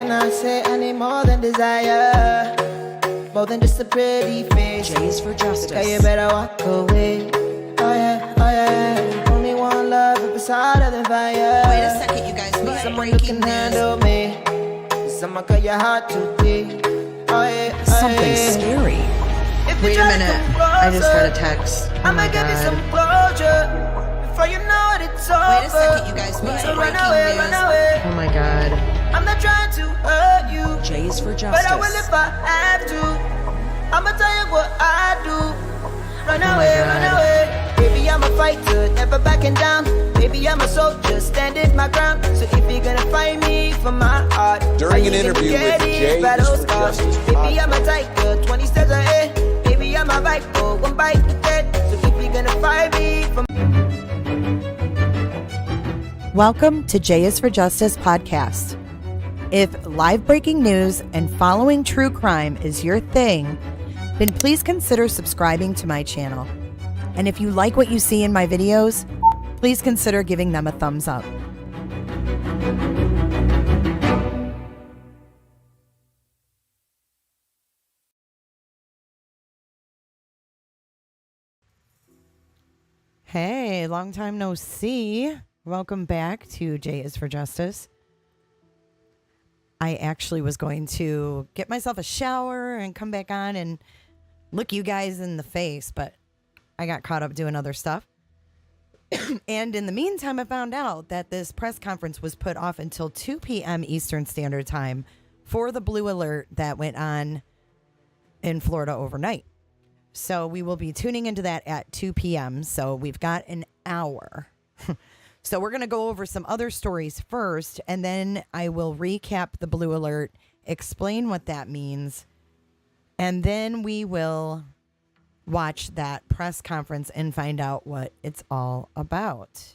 Nah, say I need more than desire, more than just a pretty face. J's for justice. Okay, you better walk away. Oh yeah, oh yeah. Only one love if it's hotter than fire. Wait a second, you guys. We have Someone who breaking can handle news. me. Someone cut your heart too deep. Oh yeah, oh Something yeah. scary. If you Wait a try to minute. come I just got a closer, text. Oh I'ma my give you some god. closure before you know it, it's over. Wait a second, you guys. We So have run breaking away, news. run away. Oh my god. I'm not trying to hurt you, J's for but I will justice. if I have to. I'ma tell you what I do. Run Oh my away, God. run away. Baby, I'm a fighter, never backing down. Baby, I'm a soldier, standing my ground. So if you're gonna fight me for my heart, During an interview with Jay battle for scars. Justice Baby, I'm a tiger, 20 steps ahead. Baby, I'm a viper, one bite to dead. So if you're gonna fight me for Welcome to J is for Justice podcast. If live breaking news and following true crime is your thing, then please consider subscribing to my channel. And if you like what you see in my videos, please consider giving them a thumbs up. Hey, long time no see. Welcome back to J is for Justice. I actually was going to get myself a shower and come back on and look you guys in the face, but I got caught up doing other stuff. And in the meantime, I found out that this press conference was put off until 2 p.m. Eastern Standard Time for the blue alert that went on in Florida overnight. So we will be tuning into that at 2 p.m. So we've got an hour. So we're going to go over some other stories first, and then I will recap the blue alert, explain what that means, and then we will watch that press conference and find out what it's all about.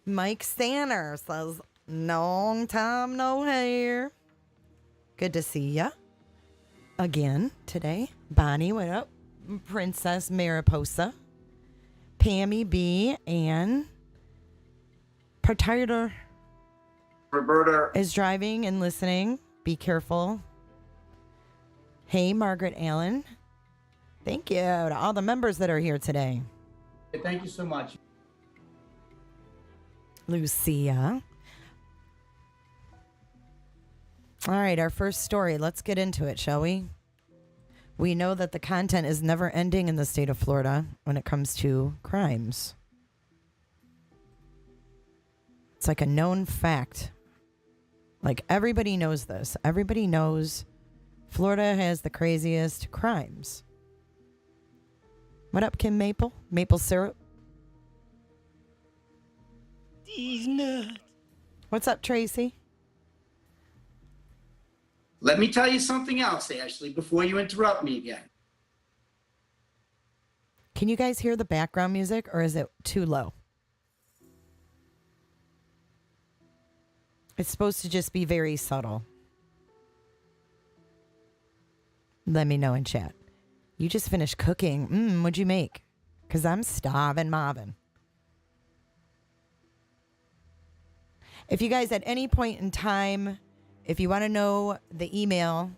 Mike Stanner says, long time no hear. Good to see ya again today. Bonnie, what up? Princess Mariposa. Pammy B and Partirter Roberta is driving and listening. Be careful. Hey, Margaret Allen. Thank you to all the members that are here today. thank you so much. Lucia. All right, our first story. Let's get into it, shall we? We know that the content is never ending in the state of Florida when it comes to crimes. It's like a known fact. Like everybody knows this. Everybody knows Florida has the craziest crimes. What up, Kim Maple? Maple syrup? These nuts. What's up, Tracy? Let me tell you something else, Ashley, before you interrupt me again. Can you guys hear the background music, or is it too low? It's supposed to just be very subtle. Let me know in chat. You just finished cooking. What'd you make? Because I'm starving Marvin. If you guys at any point in time, if you want to know the email,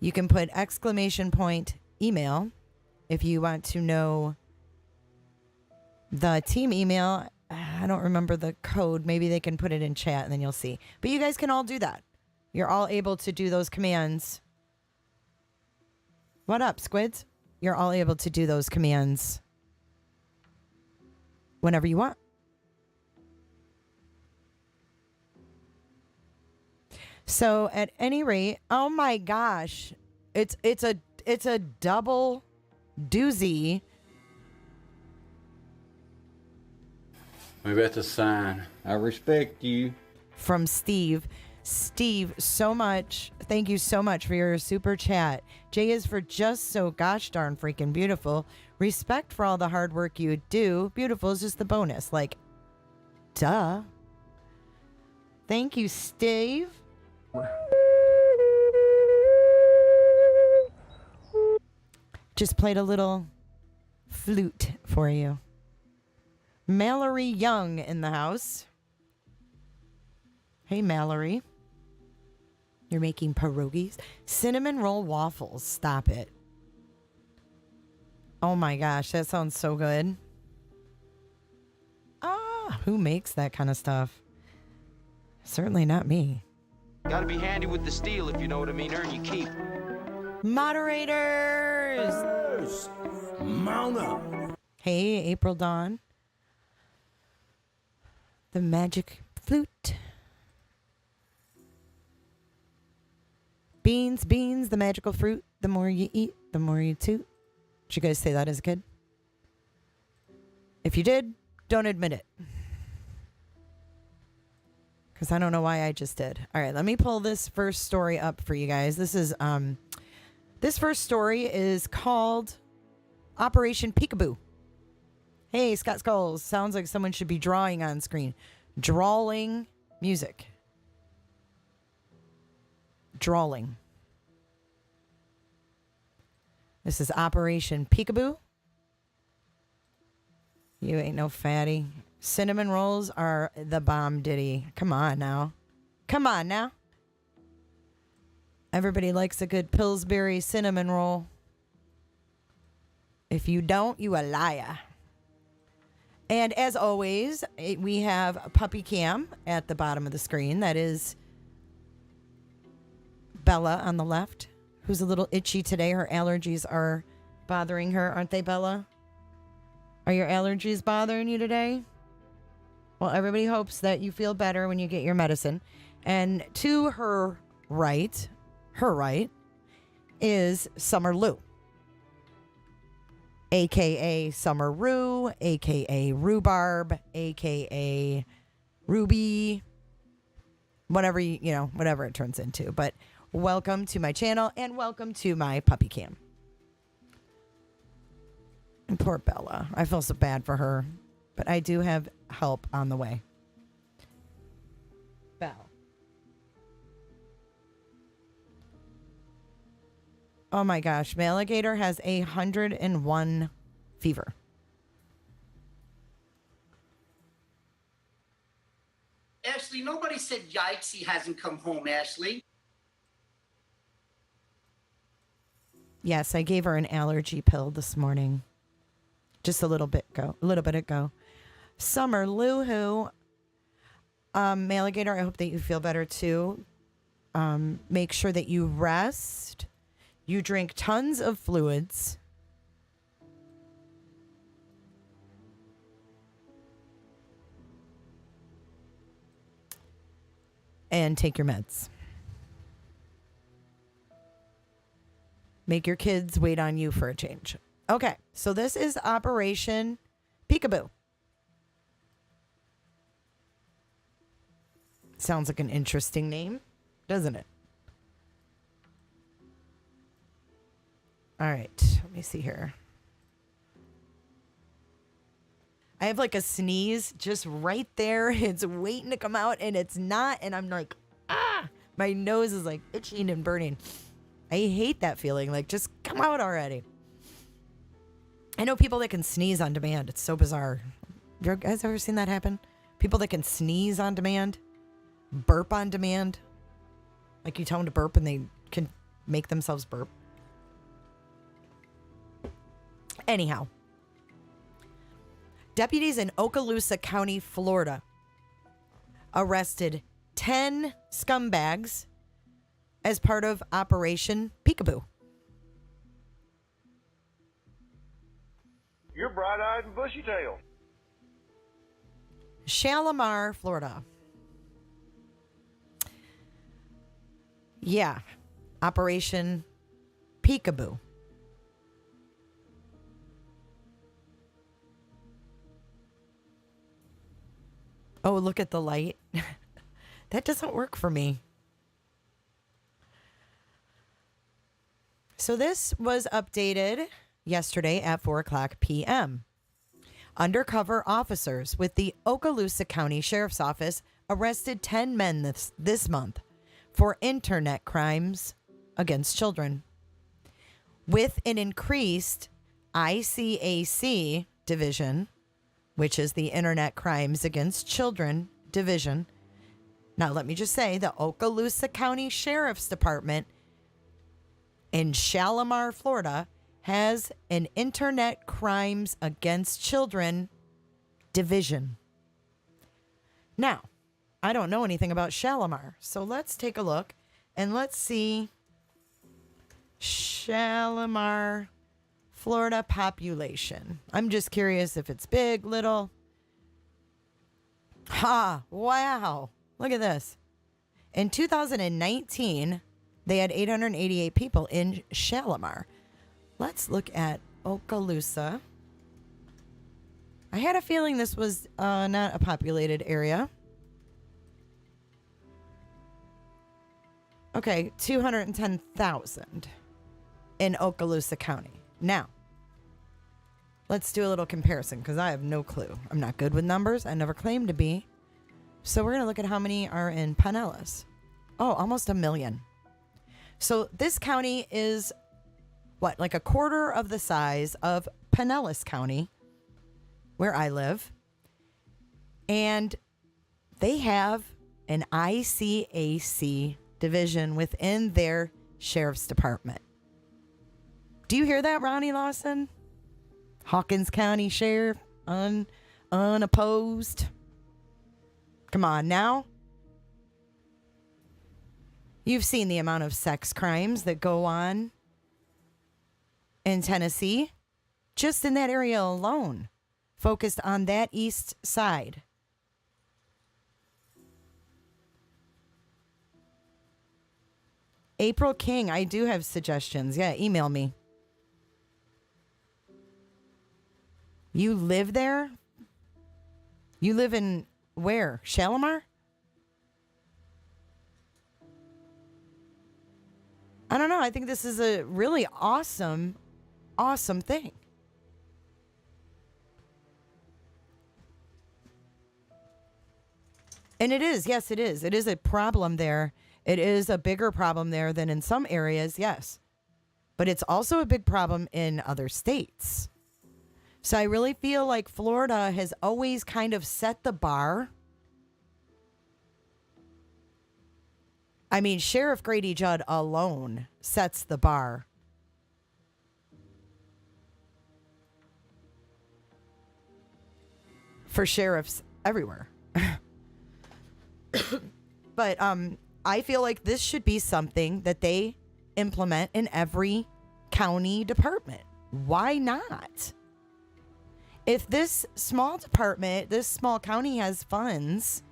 you can put !email. If you want to know the team email, I don't remember the code. Maybe they can put it in chat and then you'll see. But you guys can all do that. You're all able to do those commands. What up, Squids? You're all able to do those commands whenever you want. So at any rate, oh my gosh, it's a double doozy. Maybe that's a sign. I respect you. From Steve. Steve, so much. Thank you so much for your super chat. J is for just so gosh darn freaking beautiful. Respect for all the hard work you do. Beautiful is just the bonus. Like, duh. Thank you, Steve. Just played a little flute for you. Mallory Young in the house. Hey, Mallory. You're making pierogies? Cinnamon roll waffles. Stop it. Oh my gosh, that sounds so good. Ah, who makes that kind of stuff? Certainly not me. Gotta be handy with the steel, if you know what I mean. Earn your keep. Moderators! Mount up. Hey, April Dawn. The magic flute. Beans, beans, the magical fruit. The more you eat, the more you toot. Did you guys say that as a kid? If you did, don't admit it. Because I don't know why I just did. All right, let me pull this first story up for you guys. This first story is called Operation Peekaboo. Hey, Scott Skulls. Sounds like someone should be drawing on screen. Drawling music. Drawling. This is Operation Peekaboo. You ain't no fatty. Cinnamon rolls are the bomb ditty. Come on now. Come on now. Everybody likes a good Pillsbury cinnamon roll. If you don't, you a liar. And as always, we have a puppy cam at the bottom of the screen. That is Bella on the left, who's a little itchy today. Her allergies are bothering her, aren't they, Bella? Are your allergies bothering you today? Well, everybody hopes that you feel better when you get your medicine. And to her right is Summer Lou, a.k.a. Summer Rue, a.k.a. Rhubarb, a.k.a. Ruby, whatever, whatever it turns into. But welcome to my channel and welcome to my puppy cam. And poor Bella. I feel so bad for her, but I do have help on the way. Belle. Oh my gosh, Maligator has 101 fever. Ashley, nobody said yikes, he hasn't come home, Ashley. Yes, I gave her an allergy pill this morning. Just a little bit ago. Summer Lou, Maligator, I hope that you feel better too. Make sure that you rest. You drink tons of fluids. And take your meds. Make your kids wait on you for a change. Okay, so this is Operation Peekaboo. Sounds like an interesting name, doesn't it? All right, let me see here. I have like a sneeze just right there. It's waiting to come out and it's not. And I'm like, my nose is like itching and burning. I hate that feeling. Like, just come out already. I know people that can sneeze on demand. It's so bizarre. You guys ever seen that happen? People that can sneeze on demand, burp on demand. Like you tell them to burp and they can make themselves burp. Anyhow, deputies in Okaloosa County, Florida, arrested 10 scumbags as part of Operation Peekaboo. You're bright-eyed and bushy-tailed. Shalimar, Florida. Yeah, Operation Peekaboo. Oh, look at the light. That doesn't work for me. So this was updated yesterday at 4:00 p.m. Undercover officers with the Okaloosa County Sheriff's Office arrested 10 men this month for internet crimes against children. With an increased ICAC division, which is the Internet Crimes Against Children Division, Now, let me just say the Okaloosa County Sheriff's Department in Shalimar, Florida, has an Internet Crimes Against Children division. Now, I don't know anything about Shalimar, so let's take a look and let's see Shalimar, Florida population. I'm just curious if it's big, little. Ha! Wow! Look at this. In 2019, they had 888 people in Shalimar. Let's look at Okaloosa. I had a feeling this was not a populated area. Okay, 210,000 in Okaloosa County. Now, let's do a little comparison because I have no clue. I'm not good with numbers. I never claimed to be. So we're going to look at how many are in Pinellas. Oh, almost 1 million. So this county is, what, like a quarter of the size of Pinellas County, where I live. And they have an ICAC division within their sheriff's department. Do you hear that, Ronnie Lawson? Hawkins County Sheriff, unopposed. Come on now. You've seen the amount of sex crimes that go on in Tennessee, just in that area alone, focused on that east side. April King, I do have suggestions. Yeah, email me. You live there? You live in where? Shalimar? I don't know. I think this is a really awesome thing. And it is. Yes, it is. It is a problem there. It is a bigger problem there than in some areas, yes. But it's also a big problem in other states. So I really feel like Florida has always kind of set the bar. I mean, Sheriff Grady Judd alone sets the bar. For sheriffs everywhere. But I feel like this should be something that they implement in every county department. Why not? If this small department, this small county has funds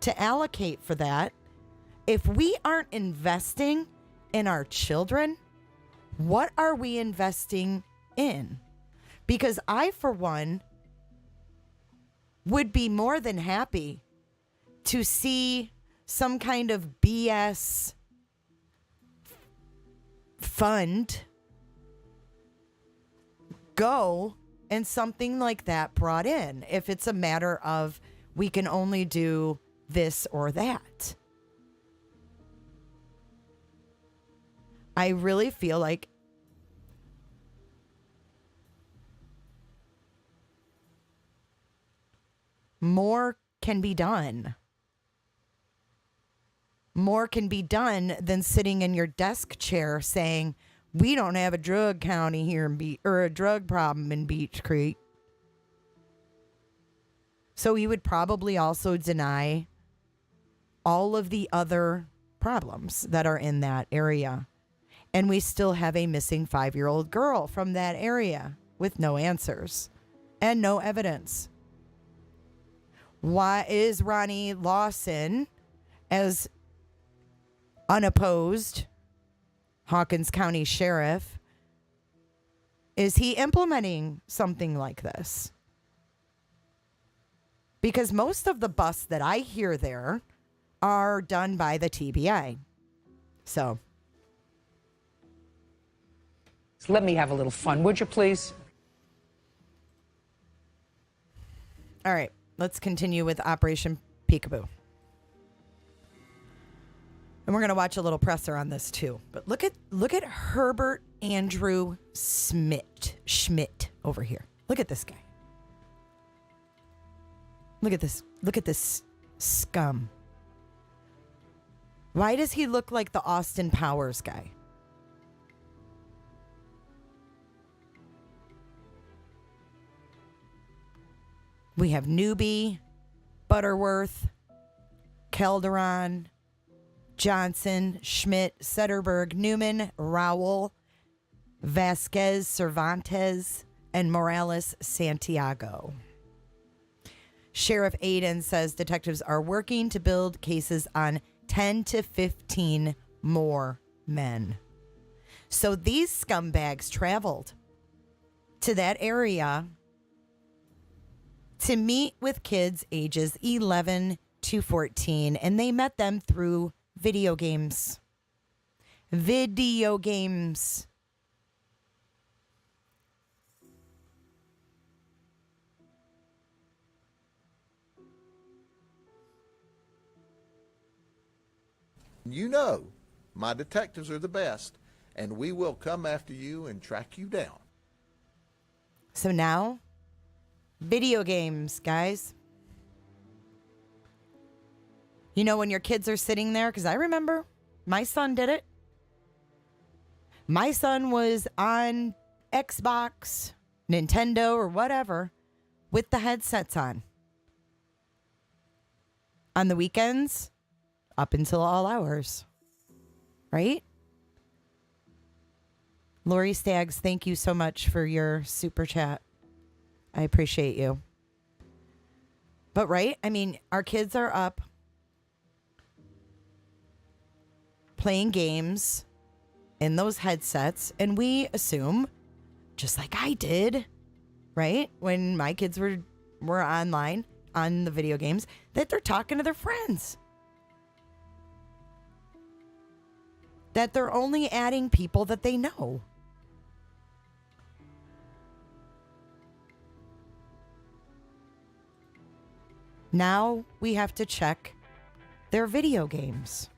to allocate for that, if we aren't investing in our children, what are we investing in? Because I, for one, would be more than happy to see some kind of BS fund go and something like that brought in, if it's a matter of we can only do this or that. I really feel like more can be done. More can be done than sitting in your desk chair saying, we don't have a drug county here in or a drug problem in Beach Creek. So he would probably also deny all of the other problems that are in that area. And we still have a missing 5-year-old girl from that area with no answers and no evidence. Why is Ronnie Lawson, as unopposed Hawkins County Sheriff, is he implementing something like this? Because most of the busts that I hear there are done by the TBI. So let me have a little fun, would you please? All right, let's continue with Operation Peekaboo. And we're going to watch a little presser on this too. But look at Herbert Andrew Schmidt over here. Look at this guy. Look at this scum. Why does he look like the Austin Powers guy? We have Newby, Butterworth, Calderon, Johnson, Schmidt, Sederberg, Newman, Rowell, Vasquez, Cervantes, and Morales Santiago. Sheriff Aiden says detectives are working to build cases on 10 to 15 more men. So these scumbags traveled to that area to meet with kids ages 11 to 14, and they met them through video games. Video games. You know, my detectives are the best, and we will come after you and track you down. So now, video games, guys. You know, when your kids are sitting there, because I remember my son did it. My son was on Xbox, Nintendo, or whatever with the headsets on the weekends up until all hours, right? Lori Staggs, thank you so much for your super chat. I appreciate you. But right, I mean, our kids are up playing games in those headsets, and we assume, just like I did, right, when my kids were online on the video games, that they're talking to their friends. That they're only adding people that they know. Now we have to check their video games.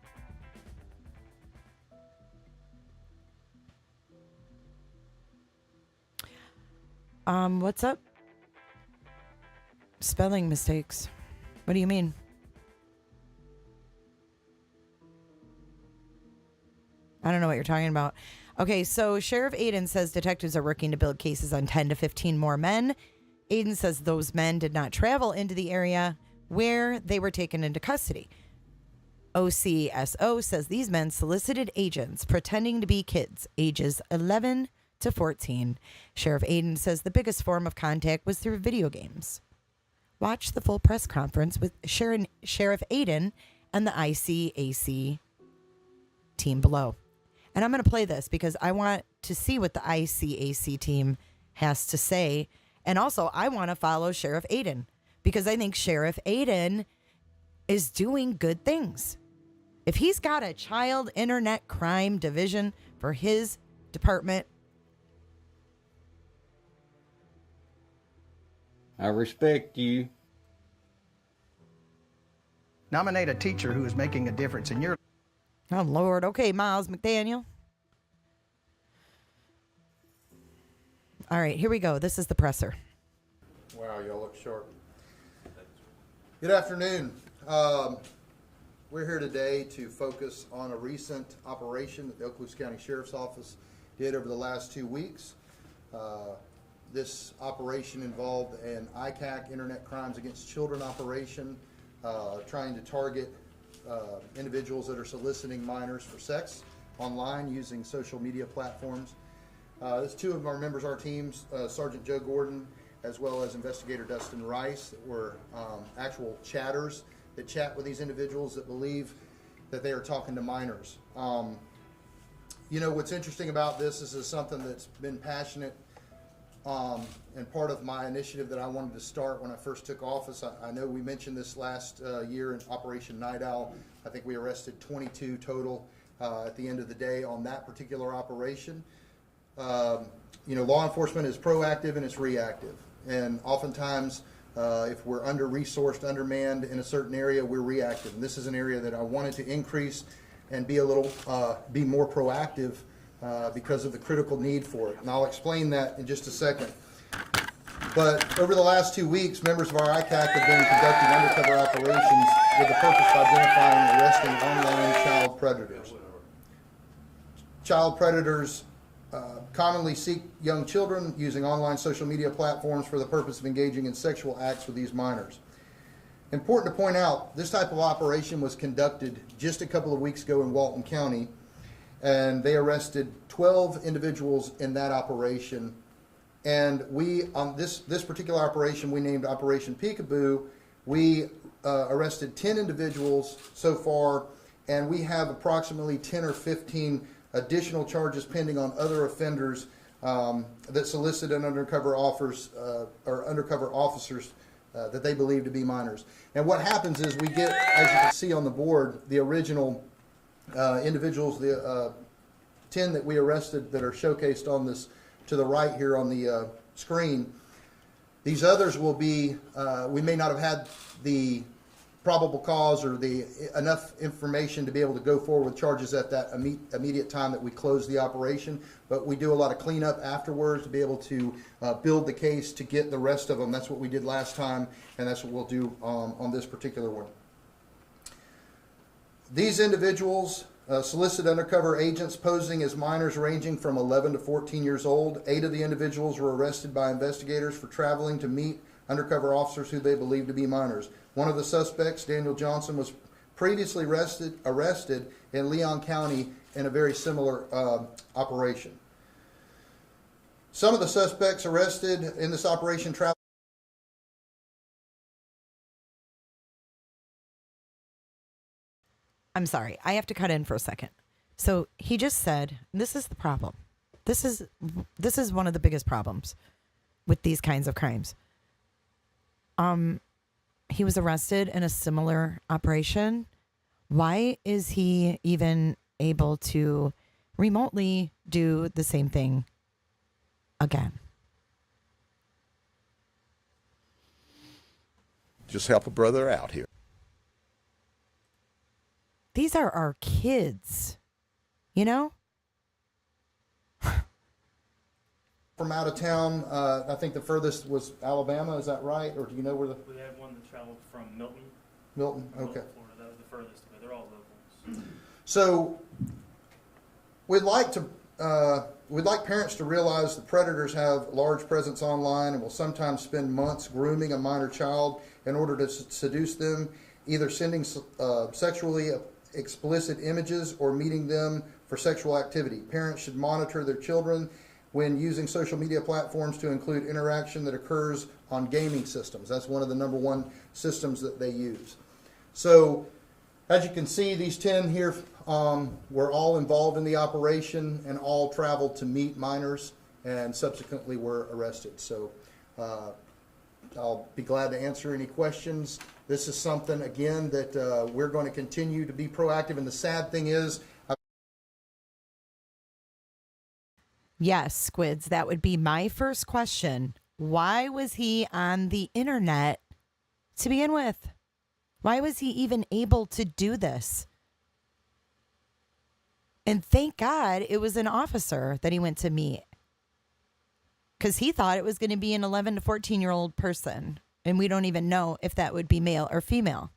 What's up? Spelling mistakes. What do you mean? I don't know what you're talking about. Okay, so Sheriff Aiden says detectives are working to build cases on 10 to 15 more men. Aiden says those men did not travel into the area where they were taken into custody. OCSO says these men solicited agents pretending to be kids, ages 11 to 14. Sheriff Aiden says the biggest form of contact was through video games. Watch the full press conference with Sheriff Aiden and the ICAC team below. And I'm going to play this because I want to see what the ICAC team has to say. And also, I want to follow Sheriff Aiden because I think Sheriff Aiden is doing good things. If he's got a child internet crime division for his department, I respect you. Nominate a teacher who is making a difference in your... oh, Lord. Okay, Miles McDaniel. All right, here we go. This is the presser. Wow, y'all look sharp. Good afternoon. We're here today to focus on a recent operation that the Okaloosa County Sheriff's Office did over the last 2 weeks. This operation involved an ICAC, Internet Crimes Against Children operation, trying to target individuals that are soliciting minors for sex online using social media platforms. There's two of our members of our teams, Sergeant Joe Gordon, as well as Investigator Dustin Rice, that were actual chatters that chat with these individuals that believe that they are talking to minors. You know, what's interesting about this is something that's been passionate and part of my initiative that I wanted to start when I first took office. I know we mentioned this last year in Operation Night Owl. I think we arrested 22 total at the end of the day on that particular operation. You know, law enforcement is proactive and it's reactive. And oftentimes, if we're under-resourced, undermanned in a certain area, we're reactive. And this is an area that I wanted to increase and be be more proactive because of the critical need for it. And I'll explain that in just a second. But over the last 2 weeks, members of our ICAC have been conducting undercover operations with the purpose of identifying and arresting online child predators. Child predators commonly seek young children using online social media platforms for the purpose of engaging in sexual acts with these minors. Important to point out, this type of operation was conducted just a couple of weeks ago in Walton County, and they arrested 12 individuals in that operation. And we, on this particular operation, we named Operation Peekaboo. We arrested 10 individuals so far, and we have approximately 10 or 15 additional charges pending on other offenders that solicited undercover offers or undercover officers that they believe to be minors. And what happens is we get, as you can see on the board, the original individuals, the 10 that we arrested that are showcased on this to the right here on the screen. These others will be, we may not have had the probable cause or the enough information to be able to go forward with charges at that immediate time that we close the operation, but we do a lot of cleanup afterwards to be able to build the case to get the rest of them. That's what we did last time, and that's what we'll do on this particular one. These individuals solicit undercover agents posing as minors ranging from 11 to 14 years old. 8 of the individuals were arrested by investigators for traveling to meet undercover officers who they believed to be minors. One of the suspects, Daniel Johnson, was previously arrested in Leon County in a very similar operation. Some of the suspects arrested in this operation traveled. I'm sorry, I have to cut in for a second. So he just said, this is the problem. This is one of the biggest problems with these kinds of crimes. He was arrested in a similar operation. Why is he even able to remotely do the same thing again? Just help a brother out here. These are our kids, you know? From out of town, I think the furthest was Alabama, is that right? Or do you know where the... We had one that traveled from Milton. Milton, okay. Florida. That was the furthest, but they're all locals. So we'd like parents to realize the predators have large presence online and will sometimes spend months grooming a minor child in order to seduce them, either sending sexually explicit images or meeting them for sexual activity. Parents should monitor their children when using social media platforms to include interaction that occurs on gaming systems. That's one of the #1 systems that they use. So as you can see, these 10 here were all involved in the operation and all traveled to meet minors and subsequently were arrested. So I'll be glad to answer any questions. This is something, again, that we're going to continue to be proactive. And the sad thing is, yes, Squids, that would be my first question. Why was he on the internet to begin with? Why was he even able to do this? And thank God it was an officer that he went to meet, because he thought it was going to be an 11 to 14-year-old person. And we don't even know if that would be male or female.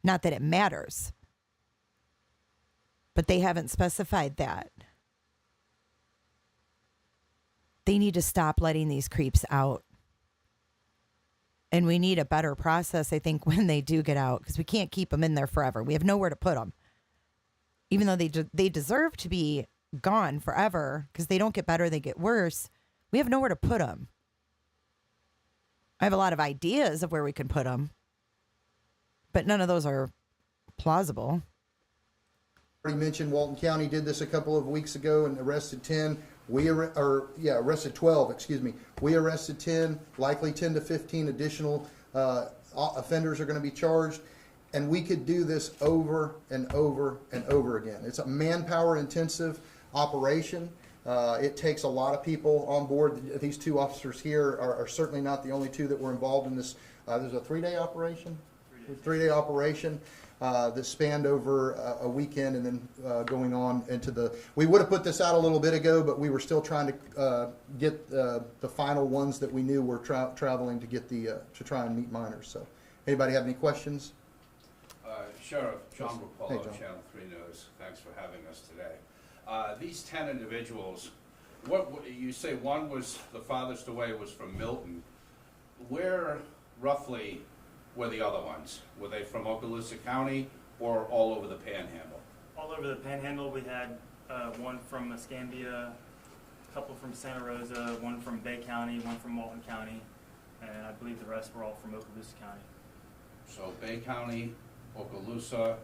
Not that it matters. But they haven't specified that. They need to stop letting these creeps out. And we need a better process, I think, when they do get out, because we can't keep them in there forever. We have nowhere to put them. Even though they deserve to be gone forever, because they don't get better, they get worse. We have nowhere to put them. I have a lot of ideas of where we can put them, but none of those are plausible. Already mentioned Walton County did this a couple of weeks ago and arrested 10. Arrested 12, excuse me. We arrested 10, likely 10 to 15 additional offenders are going to be charged. And we could do this over and over and over again. It's a manpower intensive operation. It takes a lot of people on board. These 2 officers here are certainly not the only 2 that were involved in this. There's a 3-day operation? 3-day operation. that spanned over a weekend and then going on into the. We would have put this out a little bit ago, but we were still trying to get the final ones that we knew were traveling to get to try and meet minors. So, anybody have any questions? Sheriff John Rapolo, Hey, John. Channel 3 News. Thanks for having us today. These 10 individuals, what you say one was the farthest away was from Milton. Where roughly were the other ones? Were they from Okaloosa County or all over the Panhandle? All over the Panhandle, we had one from Escambia, a couple from Santa Rosa, one from Bay County, one from Walton County, and I believe the rest were all from Okaloosa County. So Bay County, Okaloosa.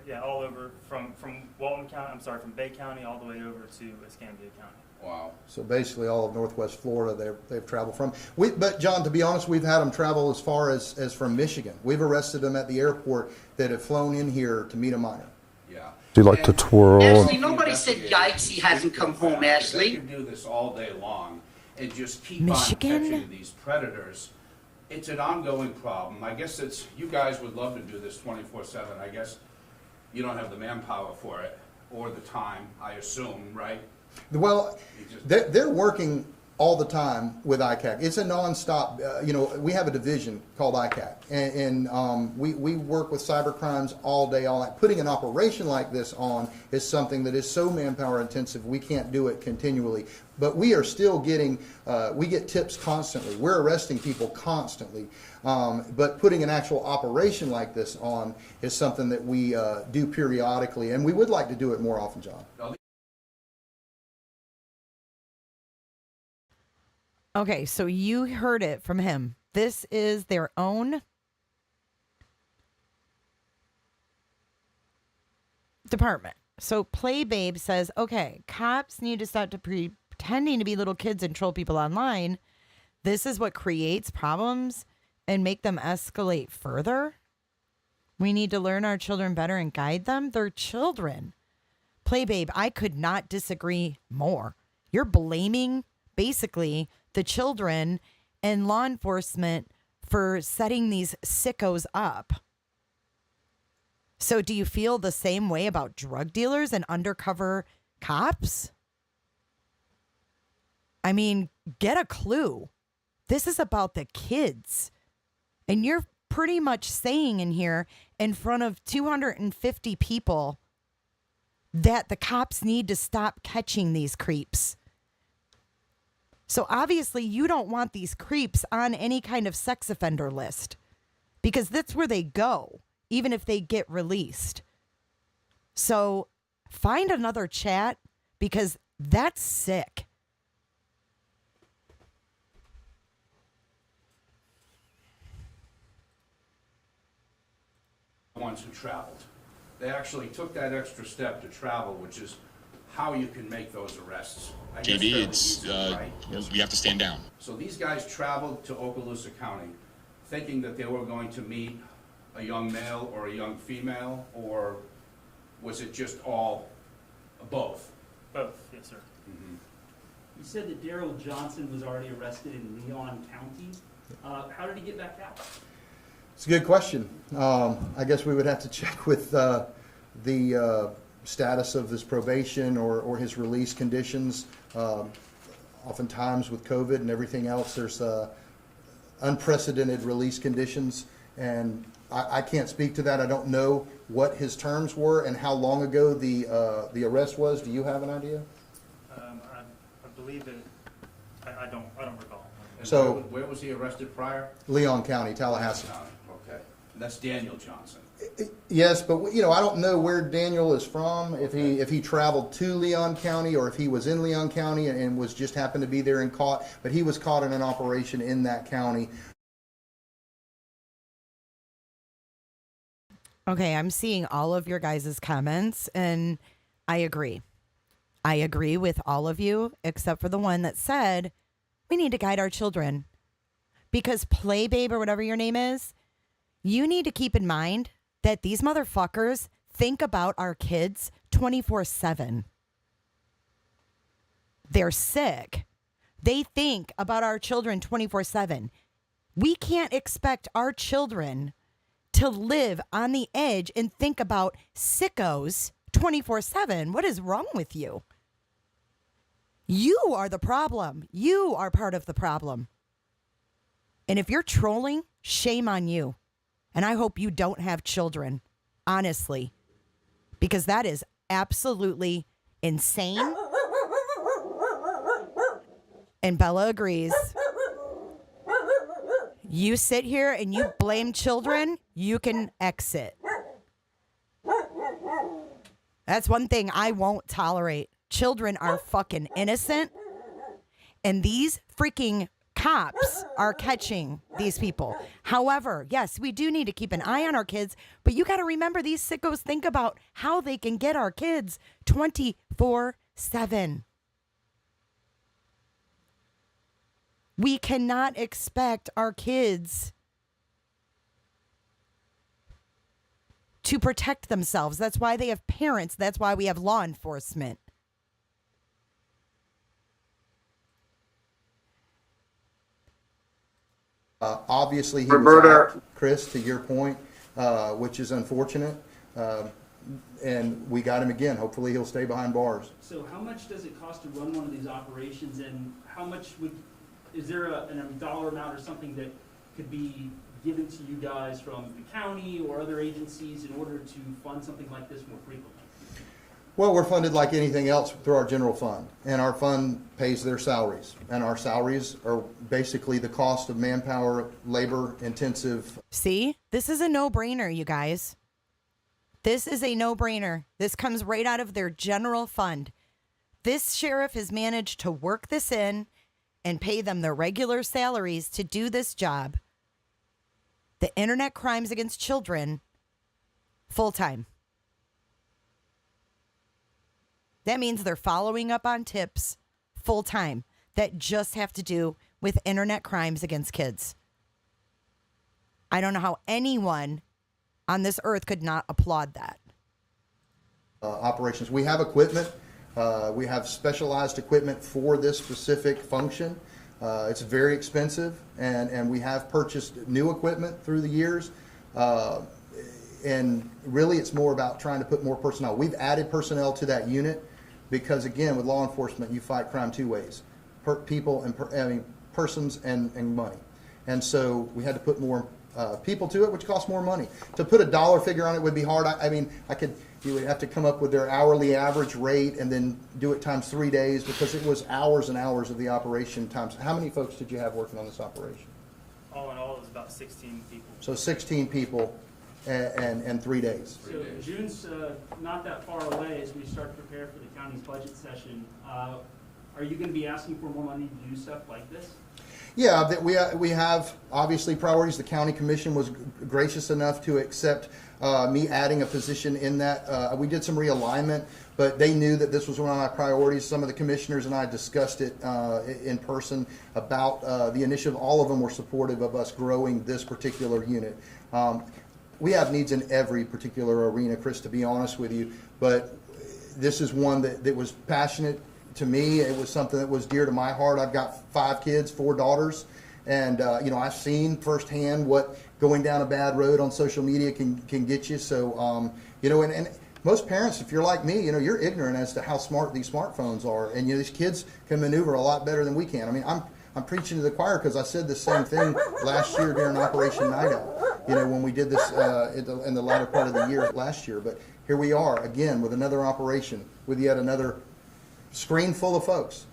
Yeah, all over from Walton County. I'm sorry, from Bay County all the way over to Escambia County. Wow. So basically, all of Northwest Florida, they've traveled from. But John, to be honest, we've had them travel as far as from Michigan. We've arrested them at the airport that have flown in here to meet a minor. Yeah. Do you like to twirl? Ashley, nobody said yikes, he hasn't come home, They Ashley. can do this all day long and just keep Michigan? on catching these predators. It's an ongoing problem. I guess you guys would love to do this 24/7. I guess you don't have the manpower for it or the time, I assume, right? Well, they're working all the time with ICAC. It's a nonstop. We have a division called ICAC, and we work with cyber crimes all day, all night. Putting an operation like this on is something that is so manpower intensive. We can't do it continually, but we are still getting. We get tips constantly. We're arresting people constantly, but putting an actual operation like this on is something that we do periodically, and we would like to do it more often, John. Okay, so you heard it from him. This is their own department. So Play Babe says, okay, cops need to stop pretending to be little kids and troll people online. This is what creates problems and make them escalate further. We need to learn our children better and guide them. They're children. Play Babe, I could not disagree more. You're blaming basically the children and law enforcement for setting these sickos up. So do you feel the same way about drug dealers and undercover cops? I mean, get a clue. This is about the kids. And you're pretty much saying in here in front of 250 people that the cops need to stop catching these creeps. So obviously you don't want these creeps on any kind of sex offender list because that's where they go, even if they get released. So find another chat because that's sick. The ones who traveled. They actually took that extra step to travel, which is how you can make those arrests. JD, it's right? You have to stand down. So these guys traveled to Okaloosa County thinking that they were going to meet a young male or a young female, or was it just all both? Both, yes, sir. Mm-hmm. You said that Daryl Johnson was already arrested in Leon County. How did he get back out? It's a good question. I guess we would have to check with the status of his probation or his release conditions. Oftentimes with COVID and everything else, there's unprecedented release conditions, and I can't speak to that. I don't know what his terms were and how long ago the arrest was. Do you have an idea? I believe that I don't recall. And So where was he arrested prior? Leon County, Tallahassee. Okay, and that's Daniel Johnson. Yes, but I don't know where Daniel is from. If he traveled to Leon County or if he was in Leon County and was just happened to be there and caught. But he was caught in an operation in that county. Okay, I'm seeing all of your guys' comments, and I agree. I agree with all of you, except for the one that said, we need to guide our children. Because Play Babe, or whatever your name is, you need to keep in mind that these motherfuckers think about our kids 24/7. They're sick. They think about our children 24/7. We can't expect our children to live on the edge and think about sickos 24/7. What is wrong with you? You are the problem. You are part of the problem. And if you're trolling, shame on you. And I hope you don't have children, honestly, because that is absolutely insane. And Bella agrees. You sit here and you blame children, you can exit. That's one thing I won't tolerate. Children are fucking innocent. And these freaking cops are catching these people. However, yes, we do need to keep an eye on our kids, but you got to remember these sickos think about how they can get our kids 24/7. We cannot expect our kids to protect themselves. That's why they have parents. That's why we have law enforcement. Obviously, he was out, Chris, to your point, which is unfortunate. And we got him again. Hopefully, he'll stay behind bars. So how much does it cost to run one of these operations, and how much is there a dollar amount or something that could be given to you guys from the county or other agencies in order to fund something like this more frequently? Well, we're funded like anything else through our general fund, and our fund pays their salaries, and our salaries are basically the cost of manpower, labor intensive. See, this is a no-brainer, you guys. This is a no-brainer. This comes right out of their general fund. This sheriff has managed to work this in and pay them their regular salaries to do this job. The internet crimes against children, full-time. That means they're following up on tips full-time that just have to do with internet crimes against kids. I don't know how anyone on this earth could not applaud that. Operations. We have equipment. We have specialized equipment for this specific function. It's very expensive, and we have purchased new equipment through the years. And really, it's more about trying to put more personnel. We've added personnel to that unit because, again, with law enforcement, you fight crime two ways: persons and money. And so we had to put more people to it, which costs more money. To put a dollar figure on it would be hard. You would have to come up with their hourly average rate and then do it times 3 days, because it was hours and hours of the operation times. How many folks did you have working on this operation? All in all, it was about 16 people. So 16 people and 3 days. So June's not that far away as we start to prepare for the county's budget session. Are you going to be asking for more money to do stuff like this? Yeah, we have obviously priorities. The county commission was gracious enough to accept me adding a position in that. We did some realignment, but they knew that this was one of my priorities. Some of the commissioners and I discussed it in person about the initiative. All of them were supportive of us growing this particular unit. We have needs in every particular arena, Chris, to be honest with you, but this is one that was passionate to me. It was something that was dear to my heart. I've got 5 kids, 4 daughters, and I've seen firsthand what going down a bad road on social media can get you. So and most parents, if you're like me, you're ignorant as to how smart these smartphones are, and these kids can maneuver a lot better than we can. I mean, I'm preaching to the choir because I said the same thing last year during Operation Night Owl. When we did this in the latter part of the year last year. But here we are again with another operation, with yet another screen full of folks.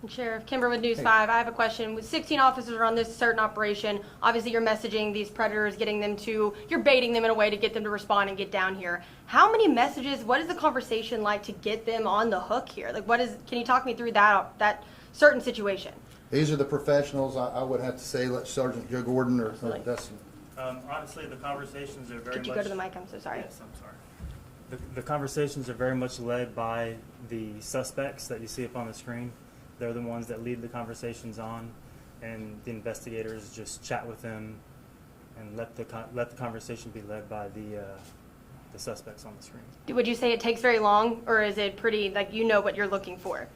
Sheriff Kimber with News 5. I have a question. With 16 officers on this certain operation, obviously you're messaging these predators, you're baiting them in a way to get them to respond and get down here. How many messages, what is the conversation like to get them on the hook here? Can you talk me through that certain situation? These are the professionals. I would have to say, let Sergeant Joe Gordon or Dustin. Honestly, the conversations are very much... Could you go to the mic? I'm so sorry. Yes, I'm sorry. The conversations are very much led by the suspects that you see up on the screen. They're the ones that lead the conversations on, and the investigators just chat with them and let the conversation be led by the suspects on the screen. Would you say it takes very long, or is it pretty, what you're looking for?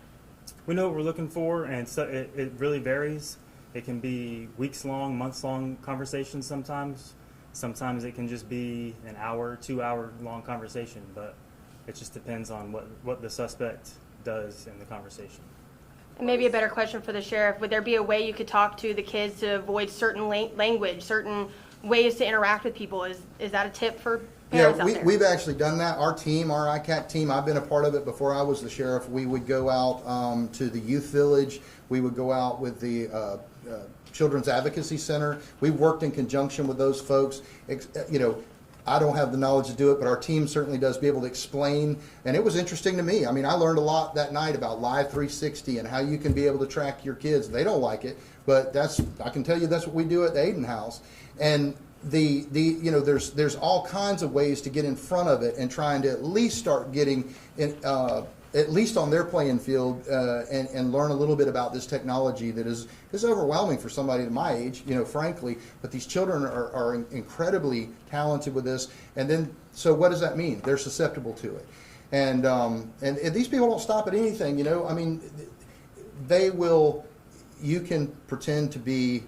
We know what we're looking for, and so it really varies. It can be weeks-long, months-long conversations sometimes. Sometimes it can just be an hour, 2 hour long conversation, but it just depends on what the suspect does in the conversation. And maybe a better question for the sheriff, would there be a way you could talk to the kids to avoid certain language, certain ways to interact with people? Is that a tip for parents out there? We've actually done that. Our team, our ICAC team, I've been a part of it before I was the sheriff. We would go out to the youth village. We would go out with the Children's Advocacy Center. We worked in conjunction with those folks. I don't have the knowledge to do it, but our team certainly does be able to explain. And it was interesting to me. I mean, I learned a lot that night about Live 360 and how you can be able to track your kids. They don't like it, but I can tell you that's what we do at the Aiden House. And there's all kinds of ways to get in front of it and trying to at least start getting in, at least on their playing field and learn a little bit about this technology that is overwhelming for somebody my age, frankly. But these children are incredibly talented with this. And then, so what does that mean? They're susceptible to it. And these people don't stop at anything, I mean, you can pretend to be,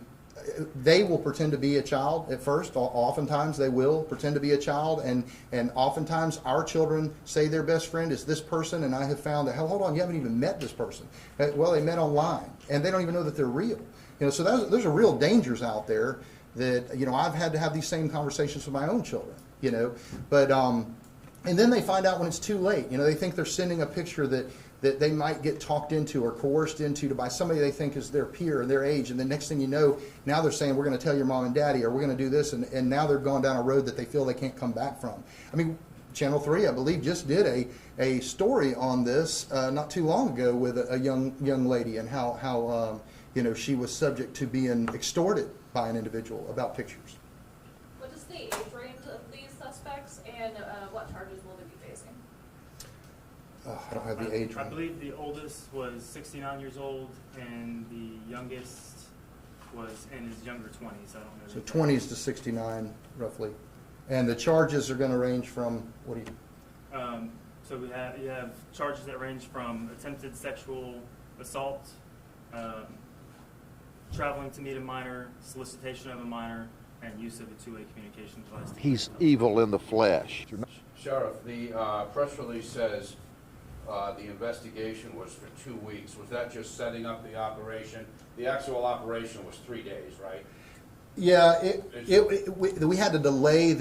they will pretend to be a child at first. Oftentimes they will pretend to be a child, and oftentimes our children say their best friend is this person, and I have found that, hold on, you haven't even met this person. Well, they met online, and they don't even know that they're real. So there's a real dangers out there that, I've had to have these same conversations with my own children, but, and then they find out when it's too late. They think they're sending a picture that they might get talked into or coerced into by somebody they think is their peer or their age, and the next thing you know, now they're saying, we're going to tell your mom and daddy, or we're going to do this, and now they're going down a road that they feel they can't come back from. I mean, Channel 3, I believe, just did a story on this not too long ago with a young lady, and how she was subject to being extorted by an individual about pictures. What is the age range of these suspects, and what charges will they be facing? I don't have the age range. I believe the oldest was 69 years old, and the youngest was in his younger 20s. I don't know. So 20s to 69, roughly. And the charges are going to range from, what do you? So you have charges that range from attempted sexual assault, traveling to meet a minor, solicitation of a minor, and use of a two-way communication device. He's evil in the flesh. Sheriff, the press release says the investigation was for 2 weeks. Was that just setting up the operation? The actual operation was 3 days, right? Yeah, we had to delay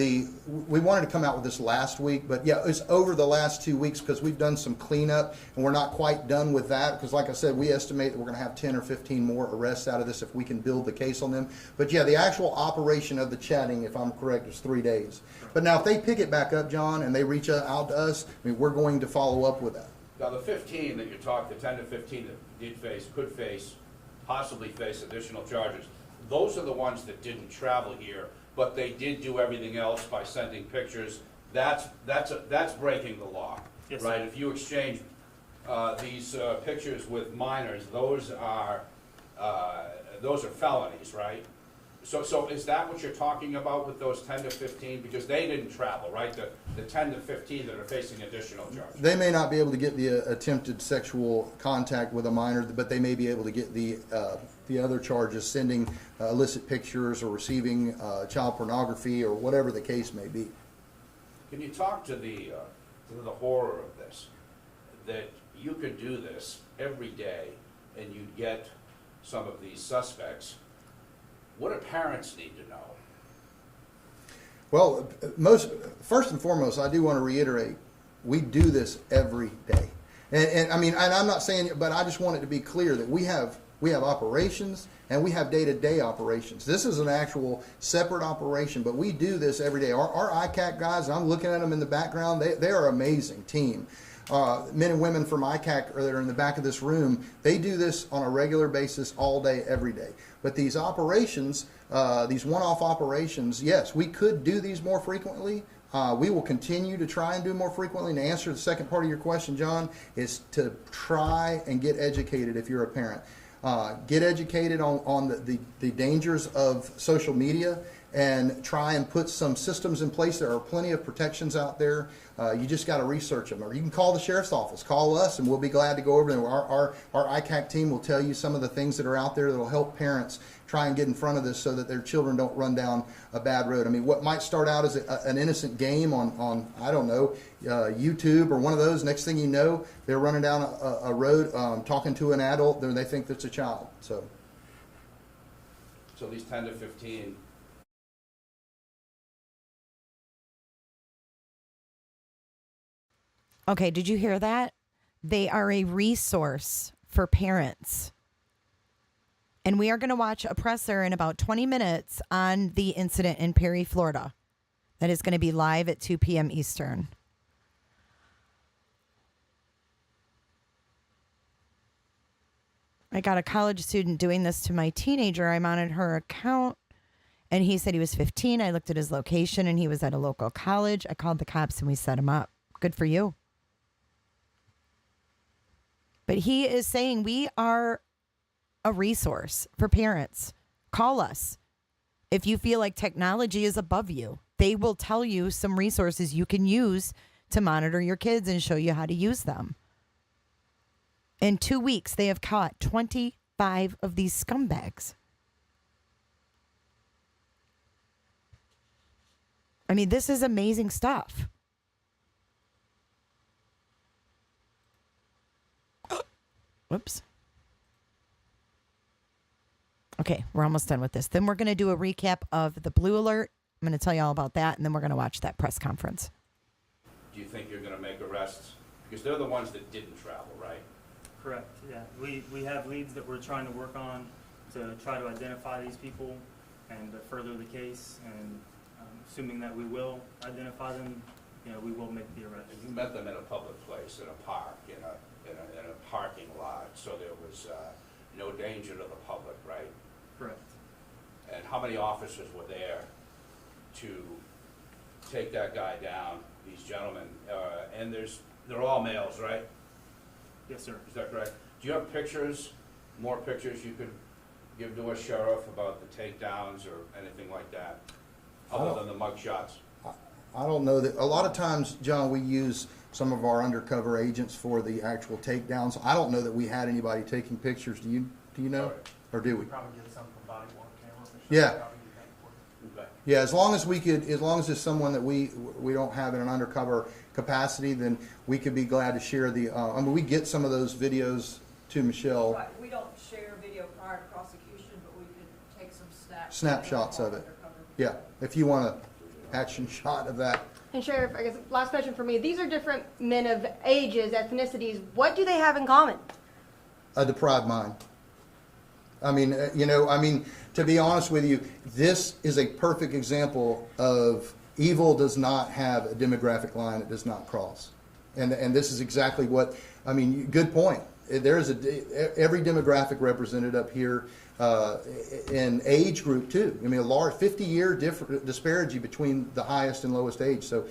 we wanted to come out with this last week, but yeah, it's over the last 2 weeks because we've done some cleanup, and we're not quite done with that because, like I said, we estimate that we're going to have 10 or 15 more arrests out of this if we can build the case on them. But yeah, the actual operation of the chatting, if I'm correct, is 3 days. But now if they pick it back up, John, and they reach out to us, I mean, we're going to follow up with that. Now, the 15 that you talked, the 10 to 15 that could possibly face additional charges, those are the ones that didn't travel here, but they did do everything else by sending pictures. That's breaking the law, yes, right? Sir. If you exchange these pictures with minors, those are felonies, right? So is that what you're talking about with those 10 to 15? Because they didn't travel, right? The 10 to 15 that are facing additional charges. They may not be able to get the attempted sexual contact with a minor, but they may be able to get the other charges, sending illicit pictures or receiving child pornography or whatever the case may be. Can you talk to the horror of this? That you could do this every day and you'd get some of these suspects. What do parents need to know? Well, first and foremost, I do want to reiterate, we do this every day. And I mean, and I'm not saying, but I just want it to be clear that we have operations and we have day-to-day operations. This is an actual separate operation, but we do this every day. Our ICAC guys, I'm looking at them in the background, they are an amazing team. Men and women from ICAC that are in the back of this room, they do this on a regular basis all day, every day. But these operations, these one-off operations, yes, we could do these more frequently. We will continue to try and do more frequently. And to answer the second part of your question, John, is to try and get educated if you're a parent. Get educated on the dangers of social media and try and put some systems in place. There are plenty of protections out there. You just got to research them. Or you can call the sheriff's office, call us, and we'll be glad to go over them. Our ICAC team will tell you some of the things that are out there that will help parents try and get in front of this so that their children don't run down a bad road. I mean, what might start out as an innocent game on I don't know, YouTube or one of those, next thing you know, they're running down a road talking to an adult, then they think that's a child. So these 10 to 15. Okay, did you hear that? They are a resource for parents. And we are going to watch a presser in about 20 minutes on the incident in Perry, Florida. That is going to be live at 2 p.m. Eastern. I got a college student doing this to my teenager. I'm on her account, and he said he was 15. I looked at his location, and he was at a local college. I called the cops, and we set him up. Good for you. But he is saying we are a resource for parents. Call us. If you feel like technology is above you, they will tell you some resources you can use to monitor your kids and show you how to use them. In 2 weeks, they have caught 25 of these scumbags. I mean, this is amazing stuff. Whoops. Okay, we're almost done with this. Then we're going to do a recap of the Blue Alert. I'm going to tell you all about that, and then we're going to watch that press conference. Do you think you're going to make arrests? Because they're the ones that didn't travel, right? Correct, yeah. We have leads that we're trying to work on to try to identify these people and to further the case. And assuming that we will identify them, we will make the arrest. You met them in a public place, in a park, in a parking lot, so there was no danger to the public, right? Correct. And how many officers were there to take that guy down, these gentlemen? And they're all males, right? Yes, sir. Is that correct? Do you have pictures, more pictures you could give to us, Sheriff, about the takedowns or anything like that, other than the mug shots? I don't know that. A lot of times, John, we use some of our undercover agents for the actual takedowns. I don't know that we had anybody taking pictures. Do you know? Right. Or do we? Probably get some from body worn camera. Yeah. Yeah, as long as it's someone that we don't have in an undercover capacity, then we could be glad to share the. I mean, we get some of those videos to Michelle. Right. We don't share video prior to prosecution, but we could take some snapshots of it. Yeah, if you want an action shot of that. And Sheriff, I guess last question for me. These are different men of ages, ethnicities. What do they have in common? A deprived mind. I mean, to be honest with you, this is a perfect example of evil does not have a demographic line it does not cross. And this is exactly what, I mean, good point. There's every demographic represented up here in age group too. I mean, a large 50-year disparity between the highest and lowest age. So,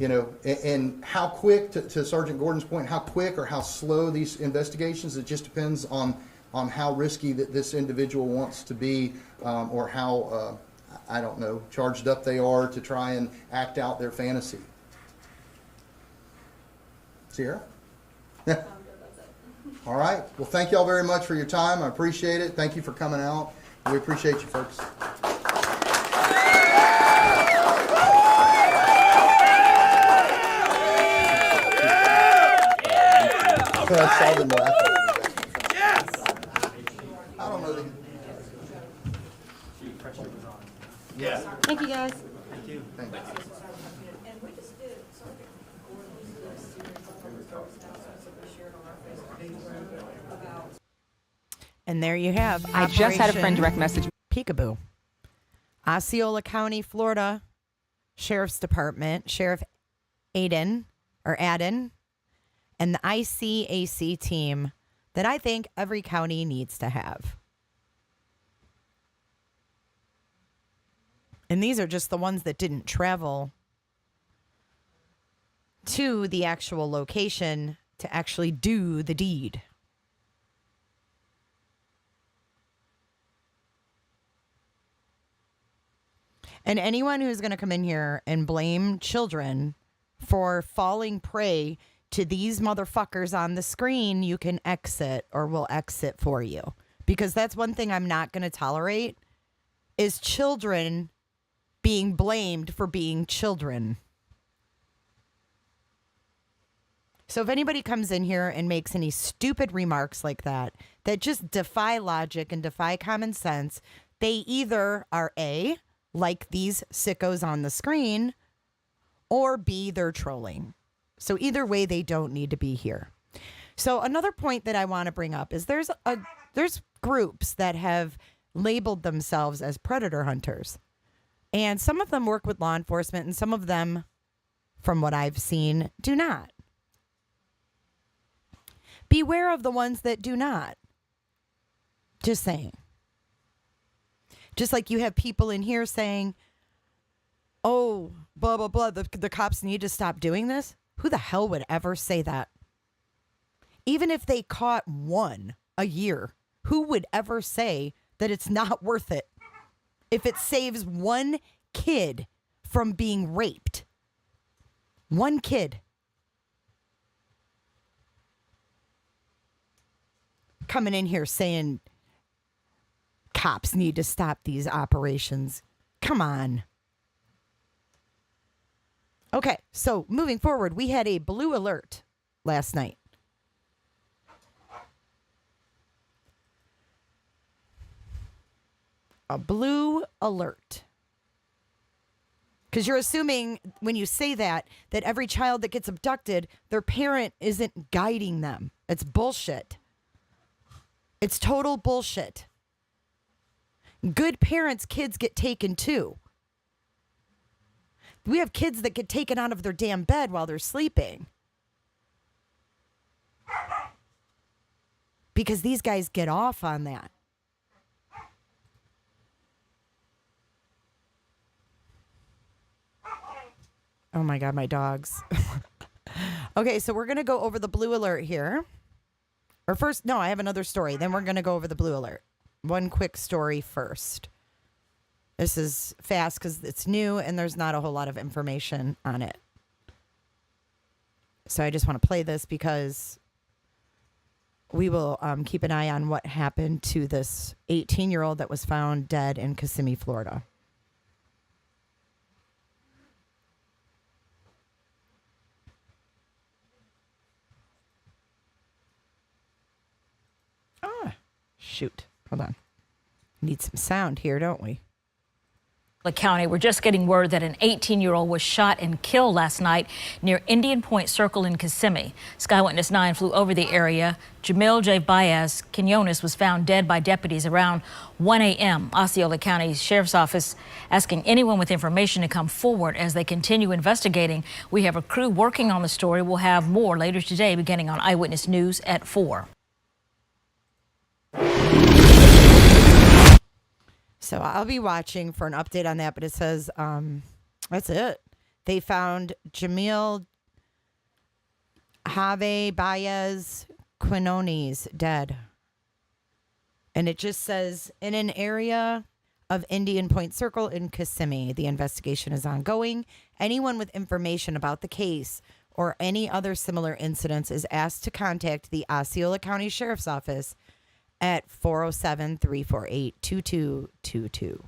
and how quick, to Sergeant Gordon's point, how quick or how slow these investigations, it just depends on how risky that this individual wants to be, or how, I don't know, charged up they are to try and act out their fantasy. Sierra? All right. Well, thank you all very much for your time. I appreciate it. Thank you for coming out. We appreciate you, folks. Yes! I don't know. Yes. Thank you, guys. Thank you. Thank you. And we just did Sergeant Gordon did a series of photos that we shared on our Facebook page about. And there you have. I just had a friend Operation direct message. Peekaboo. Osceola County, Florida Sheriff's Department, Sheriff Aden, and the ICAC team that I think every county needs to have. And these are just the ones that didn't travel to the actual location to actually do the deed. And anyone who's going to come in here and blame children for falling prey to these motherfuckers on the screen, you can exit or we'll exit for you. Because that's one thing I'm not going to tolerate is children being blamed for being children. So if anybody comes in here and makes any stupid remarks like that just defy logic and defy common sense, they either are A, like these sickos on the screen, or B, they're trolling. So either way, they don't need to be here. So another point that I want to bring up is there's groups that have labeled themselves as predator hunters. And some of them work with law enforcement and some of them, from what I've seen, do not. Beware of the ones that do not. Just saying. Just like you have people in here saying, oh, blah, blah, blah, the cops need to stop doing this. Who the hell would ever say that? Even if they caught one a year, who would ever say that it's not worth it? If it saves one kid from being raped. One kid. Coming in here saying cops need to stop these operations. Come on. Okay, so moving forward, we had a blue alert last night. A blue alert. Because you're assuming when you say that every child that gets abducted, their parent isn't guiding them. It's bullshit. It's total bullshit. Good parents' kids get taken too. We have kids that get taken out of their damn bed while they're sleeping. Because these guys get off on that. Oh my God, my dogs. Okay, so we're going to go over the blue alert here. Or first, no, I have another story. Then we're going to go over the blue alert. One quick story first. This is fast because it's new and there's not a whole lot of information on it. So I just want to play this because we will keep an eye on what happened to this 18-year-old that was found dead in Kissimmee, Florida. Shoot. Hold on. Need some sound here, don't we? County, we're just getting word that an 18-year-old was shot and killed last night near Indian Point Circle in Kissimmee. Sky Witness 9 flew over the area. Jamil J. Baez Quinones was found dead by deputies around 1 a.m. Osceola County Sheriff's Office asking anyone with information to come forward as they continue investigating. We have a crew working on the story. We'll have more later today, beginning on Eyewitness News at 4. So I'll be watching for an update on that, but it says that's it. They found Jamil Have Baez Quinones dead. And it just says in an area of Indian Point Circle in Kissimmee. The investigation is ongoing. Anyone with information about the case or any other similar incidents is asked to contact the Osceola County Sheriff's Office at 407-348-2222.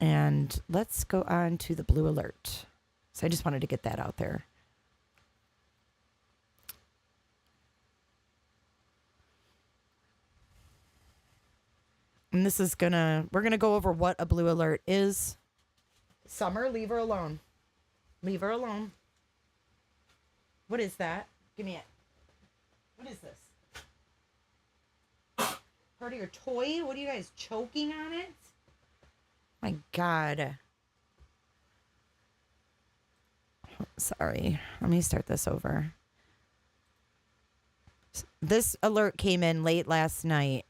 And let's go on to the blue alert. So I just wanted to get that out there. And this is we're gonna go over what a blue alert is. Summer, leave her alone. Leave her alone. What is that? Give me it. What is this? Part of your toy? What are you guys choking on it? My God. Sorry. Let me start this over. This alert came in late last night.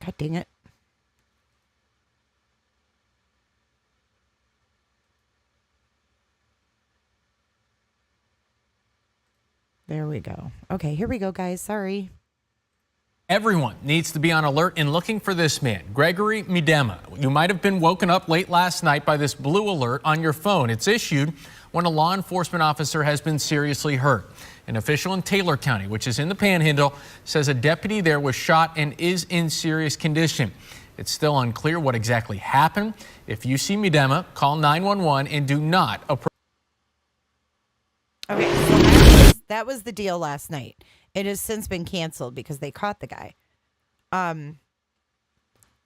God dang it. There we go. Okay, here we go, guys. Sorry. Everyone needs to be on alert in looking for this man, Gregory Midema. You might have been woken up late last night by this blue alert on your phone. It's issued when a law enforcement officer has been seriously hurt. An official in Taylor County, which is in the Panhandle, says a deputy there was shot and is in serious condition. It's still unclear what exactly happened. If you see Midema, call 911 and do not approach. Okay, so that was the deal last night. It has since been canceled because they caught the guy. And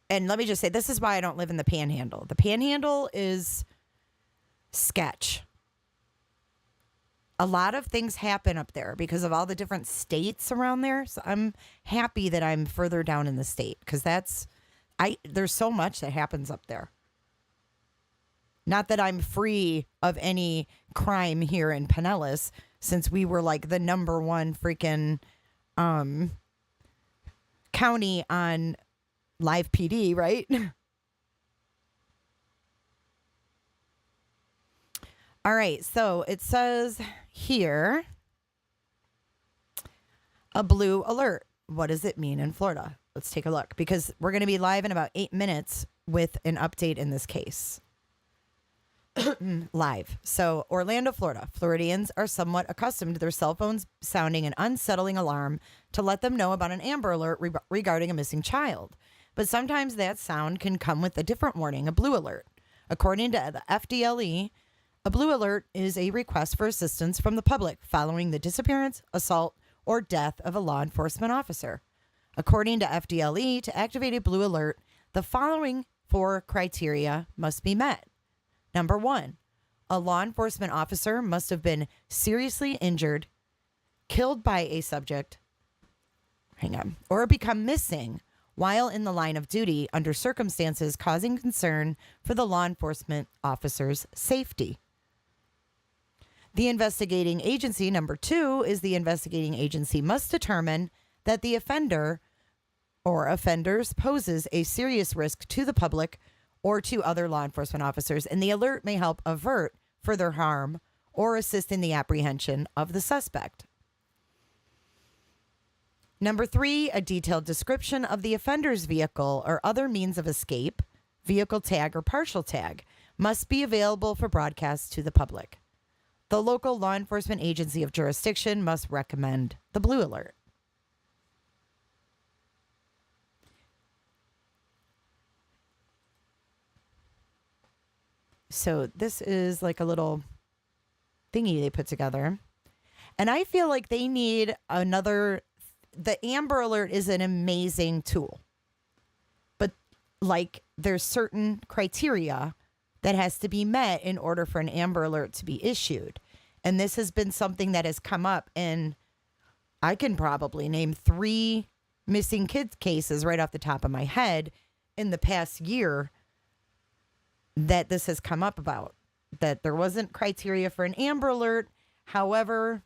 let me just say, this is why I don't live in the Panhandle. The Panhandle is sketch. A lot of things happen up there because of all the different states around there. So I'm happy that I'm further down in the state because there's so much that happens up there. Not that I'm free of any crime here in Pinellas, since we were like the number one freaking county on live PD, right? All right, so it says here, a blue alert. What does it mean in Florida? Let's take a look, because we're going to be live in about 8 minutes with an update in this case. Live. So, Orlando, Florida. Floridians are somewhat accustomed to their cell phones sounding an unsettling alarm to let them know about an Amber Alert regarding a missing child. But sometimes that sound can come with a different warning, a blue alert. According to the FDLE, a blue alert is a request for assistance from the public following the disappearance, assault, or death of a law enforcement officer. According to FDLE, to activate a blue alert, the following 4 criteria must be met. Number 1, a law enforcement officer must have been seriously injured, killed by a subject, or become missing while in the line of duty under circumstances causing concern for the law enforcement officer's safety. The investigating agency, number 2, is the investigating agency must determine that the offender or offenders poses a serious risk to the public or to other law enforcement officers, and the alert may help avert further harm or assist in the apprehension of the suspect. Number 3, a detailed description of the offender's vehicle or other means of escape, vehicle tag or partial tag, must be available for broadcast to the public. The local law enforcement agency of jurisdiction must recommend the blue alert. So this is like a little thingy they put together. And I feel like they need the Amber Alert is an amazing tool. But like there's certain criteria that has to be met in order for an Amber Alert to be issued. And this has been something that has come up, and I can probably name 3 missing kids cases right off the top of my head in the past year that this has come up about, that there wasn't criteria for an Amber Alert. However,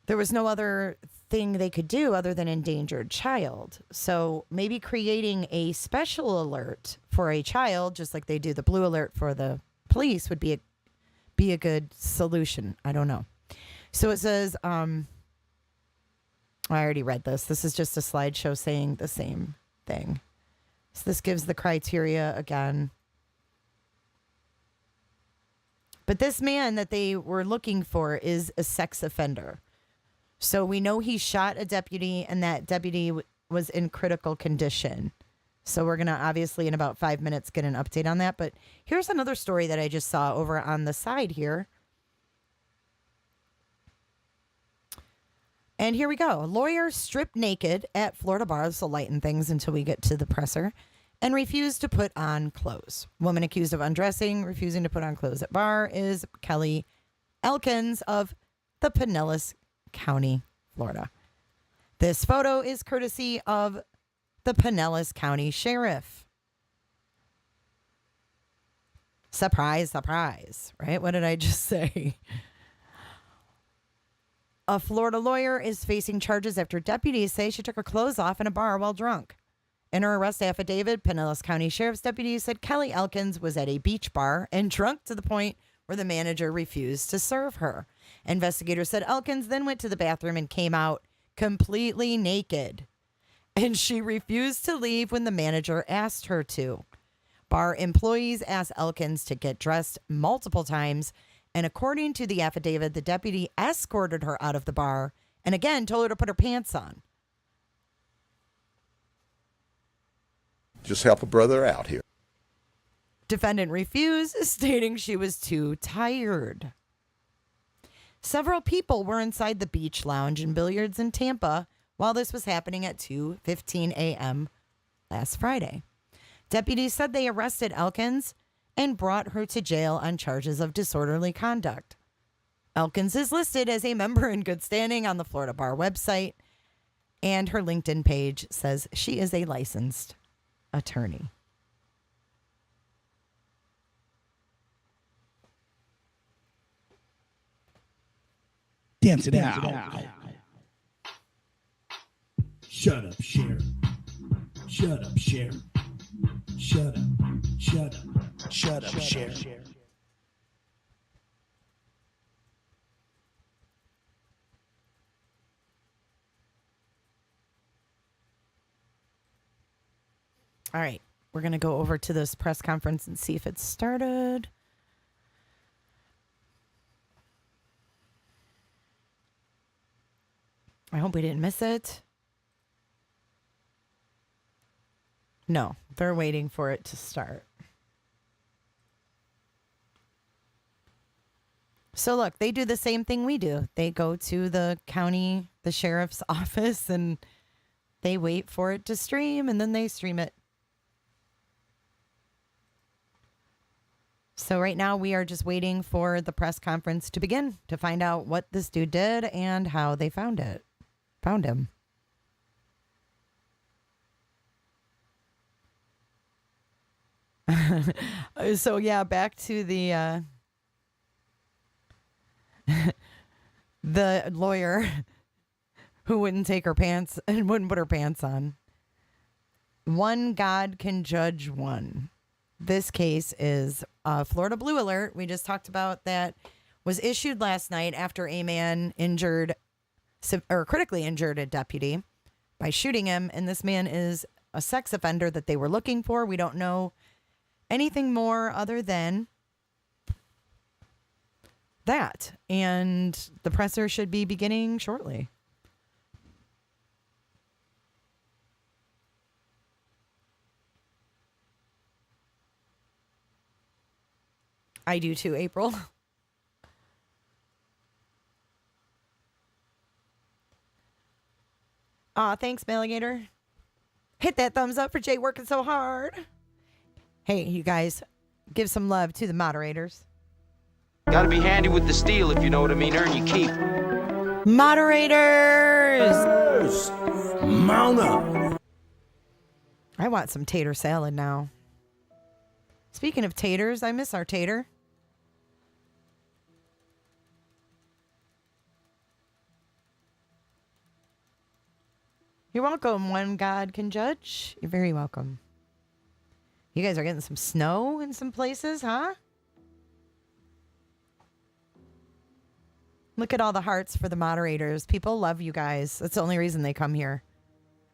there was no other thing they could do other than endangered child. So maybe creating a special alert for a child, just like they do the blue alert for the police, would be a good solution. I don't know. So it says, I already read this. This is just a slideshow saying the same thing. So this gives the criteria again. But this man that they were looking for is a sex offender. So we know he shot a deputy, and that deputy was in critical condition. So we're going to obviously in about 5 minutes get an update on that. But here's another story that I just saw over on the side here. And here we go. Lawyer stripped naked at Florida bar. This will lighten things until we get to the presser. And refused to put on clothes. Woman accused of undressing, refusing to put on clothes at bar is Kelly Elkins of the Pinellas County, Florida. This photo is courtesy of the Pinellas County Sheriff. Surprise, surprise, right? What did I just say? A Florida lawyer is facing charges after deputies say she took her clothes off in a bar while drunk. In her arrest affidavit, Pinellas County Sheriff's deputies said Kelly Elkins was at a beach bar and drunk to the point where the manager refused to serve her. Investigators said Elkins then went to the bathroom and came out completely naked, and she refused to leave when the manager asked her to. Bar employees asked Elkins to get dressed multiple times, and according to the affidavit, the deputy escorted her out of the bar and again told her to put her pants on. Just help a brother out here. Defendant refused, stating she was too tired. Several people were inside the beach lounge and billiards in Tampa while this was happening at 2:15 a.m. last Friday. Deputies said they arrested Elkins and brought her to jail on charges of disorderly conduct. Elkins is listed as a member in good standing on the Florida Bar website, and her LinkedIn page says she is a licensed attorney. Dance it out. Shut up, Sharon. Shut up, Sharon. Shut up. Shut up. Shut up, Sharon. All right, we're going to go over to this press conference and see if it started. I hope we didn't miss it. No, they're waiting for it to start. So look, they do the same thing we do. They go to the county, the sheriff's office, and they wait for it to stream, and then they stream it. So right now we are just waiting for the press conference to begin to find out what this dude did and how they found him. So yeah, back to the the lawyer who wouldn't take her pants and wouldn't put her pants on. One God can judge one. This case is Florida Blue Alert. We just talked about that was issued last night after a man critically injured a deputy by shooting him. And this man is a sex offender that they were looking for. We don't know anything more other than that. And the presser should be beginning shortly. I do too, April. Aw, thanks, Maligator. Hit that thumbs up for Jay working so hard. Hey, you guys, give some love to the moderators. Gotta be handy with the steel, if you know what I mean. Earn your keep. Moderators! Mount up. I want some tater salad now. Speaking of taters, I miss our tater. You're welcome, One God Can Judge. You're very welcome. You guys are getting some snow in some places, huh? Look at all the hearts for the moderators. People love you guys. That's the only reason they come here.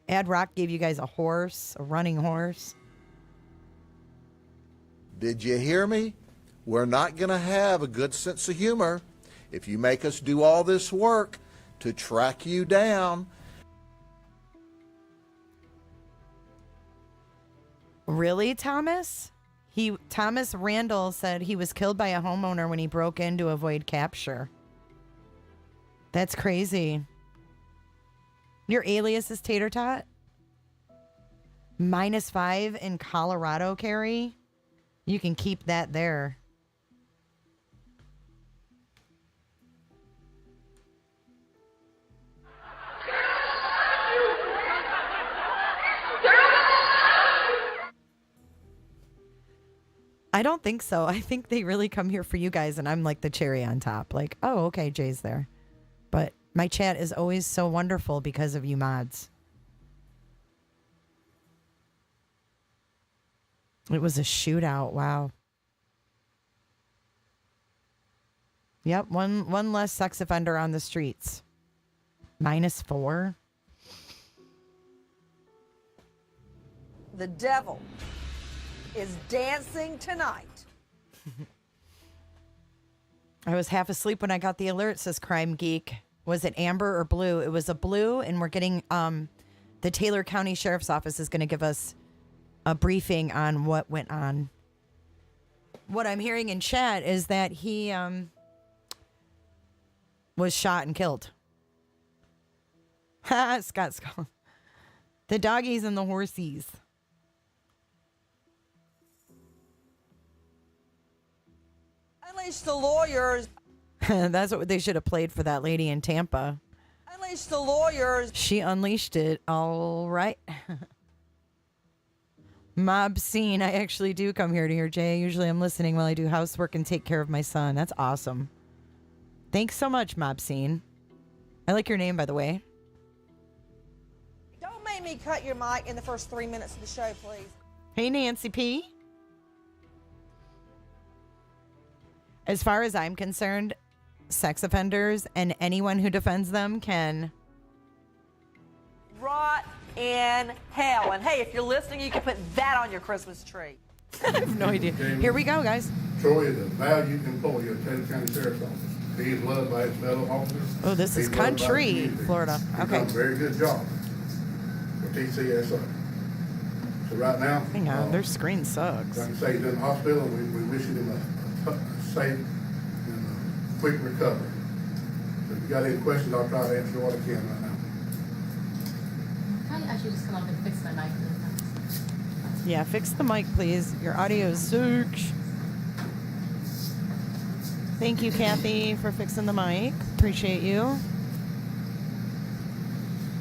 Ad Rock gave you guys a horse, a running horse. Did you hear me? We're not going to have a good sense of humor if you make us do all this work to track you down. Really, Thomas? Thomas Randall said he was killed by a homeowner when he broke in to avoid capture. That's crazy. Your alias is Tater Tot? -5 in Colorado, Carrie? You can keep that there. I don't think so. I think they really come here for you guys, and I'm like the cherry on top. Like, oh, okay, Jay's there. But my chat is always so wonderful because of you mods. It was a shootout. Wow. Yep, one less sex offender on the streets. -4. The devil is dancing tonight. I was half asleep when I got the alert, says Crime Geek. Was it amber or blue? It was a blue, and we're getting the Taylor County Sheriff's Office is going to give us a briefing on what went on. What I'm hearing in chat is that he was shot and killed. Ha, Scott's calling. The doggies and the horsies. Unleash the lawyers. That's what they should have played for that lady in Tampa. Unleash the lawyers. She unleashed it. All right. Mob scene. I actually do come here to hear Jay. Usually I'm listening while I do housework and take care of my son. That's awesome. Thanks so much, Mob scene. I like your name, by the way. Don't make me cut your mic in the first 3 minutes of the show, please. Hey, Nancy P. As far as I'm concerned, sex offenders and anyone who defends them can Rot in hell. And hey, if you're listening, you can put that on your Christmas tree. I have no idea. Here we go, guys. Troy is a valued employee of Taylor County Sheriff's Office. He is loved by his fellow officers. Oh, this is He's loved by the country, community. Florida. He's Okay. done a very good job for TCSO. So right now, Hang on, their screen sucks. like I say, he's in the hospital, and we wish him a safe and quick recovery. So if you got any questions, I'll try to answer what I can right now. Can I actually just come up and fix my mic? Yeah, fix the mic, please. Your audio sucks. Thank you, Kathy, for fixing the mic. Appreciate you.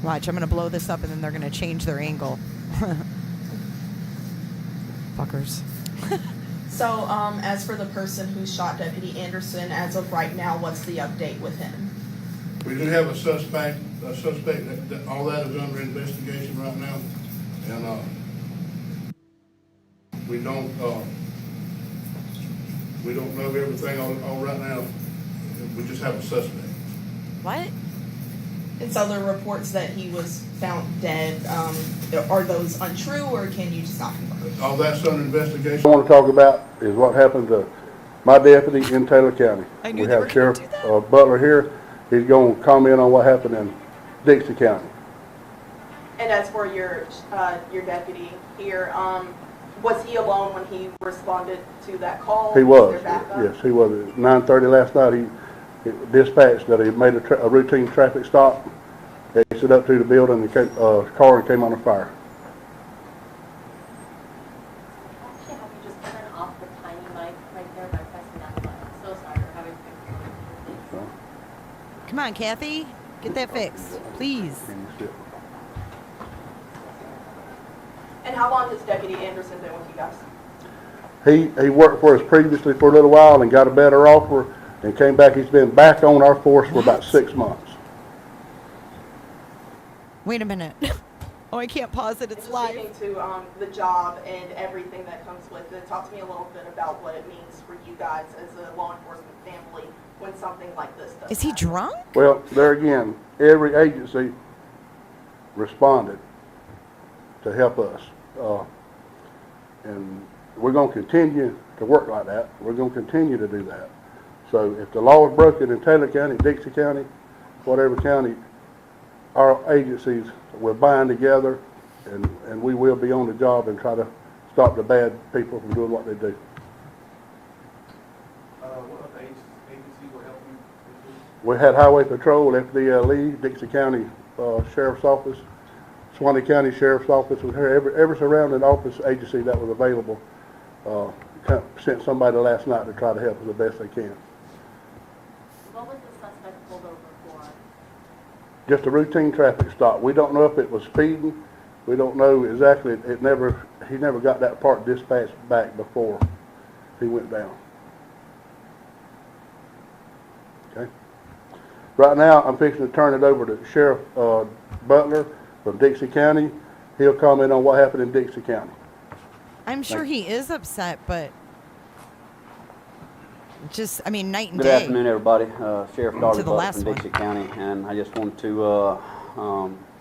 Watch, I'm going to blow this up, and then they're going to change their angle. Fuckers. So, as for the person who shot Deputy Anderson, as of right now, what's the update with him? We do have a suspect that all that is under investigation right now, and we don't know everything on right now. We just have a suspect. What? And so there are reports that he was found dead. Are those untrue, or can you just not confirm? All that's under investigation. What I want to talk about is what happened to my deputy in Taylor County. We have Sheriff Butler here. He's going to comment on what happened in Dixie County. And as for your deputy here, was he alone when he responded to that call? He was. there backup? Yes, he was. At 9:30 last night, he dispatched that he made a routine traffic stop. He stood up to the building, and the car came on fire. Actually, have you just turn off the tiny mic right there by pressing that button? So sorry for having to. Come on, Kathy. Get that fixed, please. And how long has Deputy Anderson been with you guys? He worked for us previously for a little while and got a better offer and came back. He's been back on our force for about 6 months. Wait a minute. Oh, I can't pause it. It's Just live. speaking to the job and everything that comes with it, talk to me a little bit about what it means for you guys as a law enforcement family when something like this does. Is he drunk? Well, there again, every agency responded to help us. And we're going to continue to work like that. We're going to continue to do that. So if the law is broken in Taylor County, Dixie County, whatever county, our agencies will bind together and we will be on the job and try to stop the bad people from doing what they do. What other agencies will help you with this? We had Highway Patrol, FDLE, Dixie County Sheriff's Office, Swanee County Sheriff's Office, with every surrounding office agency that was available sent somebody last night to try to help us the best they can. What was the suspect pulled over for? Just a routine traffic stop. We don't know if it was speeding. We don't know exactly. He never got that part dispatched back before he went down. Okay. Right now, I'm fixing to turn it over to Sheriff Butler from Dixie County. He'll comment on what happened in Dixie County. I'm sure he is upset, but just, I mean, night and Good day. afternoon, everybody. Sheriff Darby To the Butler last from one. Dixie County, and I just wanted to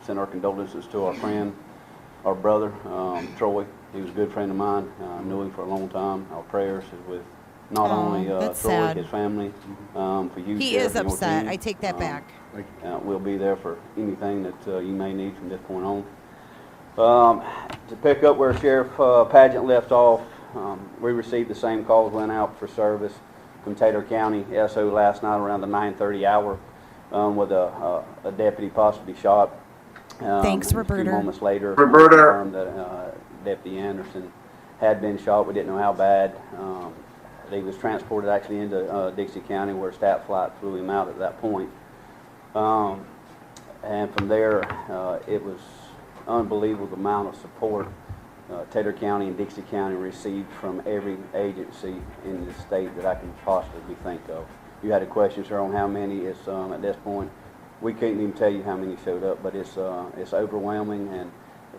send our condolences to our friend, our brother, Troy. He was a good friend of mine. Knew him for a long time. Our prayers is with not only Troy, sad. his family, for you, He Sheriff, is and your upset. team. I take that back. We'll be there for anything that you may need from this point on. To pick up where Sheriff Pageant left off, we received the same calls, went out for service from Taylor County SO last night around the 9:30 hour with a deputy possibly shot. Thanks, A Roberta. few moments later, Roberta. confirmed that Deputy Anderson had been shot. We didn't know how bad. He was transported actually into Dixie County, where a staff flight flew him out at that point. And from there, it was unbelievable amount of support Taylor County and Dixie County received from every agency in the state that I can possibly think of. You had a question, sir, on how many. It's at this point, we can't even tell you how many showed up, but it's overwhelming, and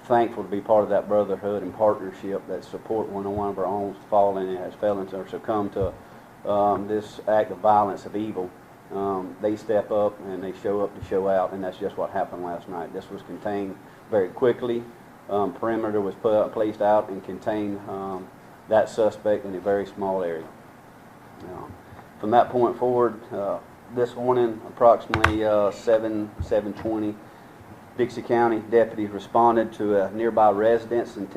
thankful to be part of that brotherhood and partnership that support when one of our own fallen and has fallen or succumbed to this act of violence of evil. They step up and they show up to show out, and that's just what happened last night. This was contained very quickly. Perimeter was placed out and contained that suspect in a very small area. From that point forward, this morning, approximately 7:20, Dixie County deputies responded to a nearby residence in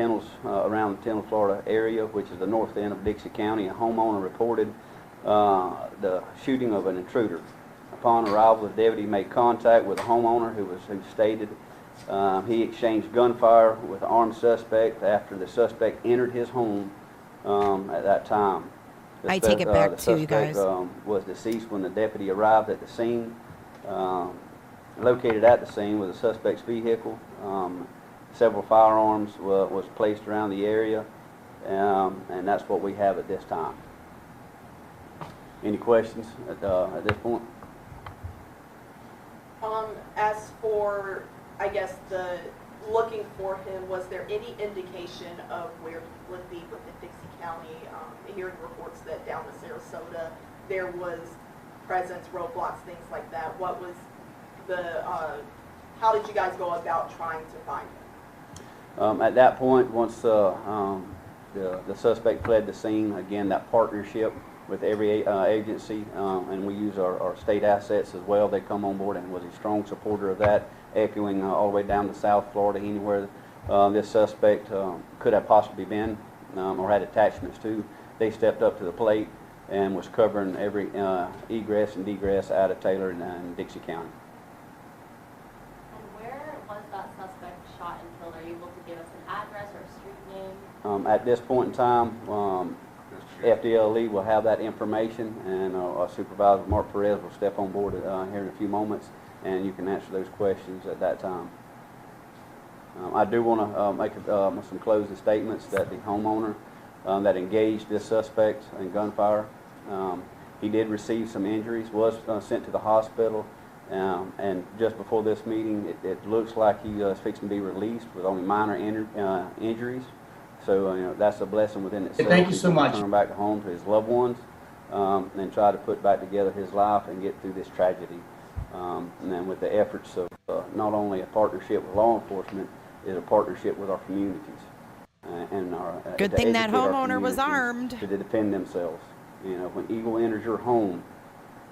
around the Tennille, Florida area, which is the north end of Dixie County. A homeowner reported the shooting of an intruder. Upon arrival, the deputy made contact with a homeowner who stated he exchanged gunfire with an armed suspect after the suspect entered his home at that time. I take it back too, you guys. The suspect was deceased when the deputy arrived at the scene. Located at the scene was the suspect's vehicle. Several firearms was placed around the area, and that's what we have at this time. Any questions at this point? As for, I guess, the looking for him, was there any indication of where he would be within Dixie County? Hearing reports that down to Sarasota there was presence, roadblocks, things like that. What was the, how did you guys go about trying to find him? At that point, once the suspect fled the scene, again, that partnership with every agency, and we use our state assets as well. They come on board and was a strong supporter of that, echoing all the way down to South Florida, anywhere this suspect could have possibly been or had attachments to. They stepped up to the plate and was covering every egress and degress out of Taylor and Dixie County. And where was that suspect shot and killed? Are you able to give us an address or a street name? At this point in time, FDLE will have that information, and our supervisor, Mark Perez, will step on board here in a few moments, and you can answer those questions at that time. I do want to make some closing statements that the homeowner that engaged this suspect in gunfire, he did receive some injuries, was sent to the hospital, and just before this meeting, it looks like he is fixing to be released with only minor injuries. So, you know, that's a blessing within itself. Thank you so much. Return back home to his loved ones and try to put back together his life and get through this tragedy. And then with the efforts of not only a partnership with law enforcement, is a partnership with our communities. And our, Good to thing that educate our homeowner was communities armed. to defend themselves. You know, when evil enters your home,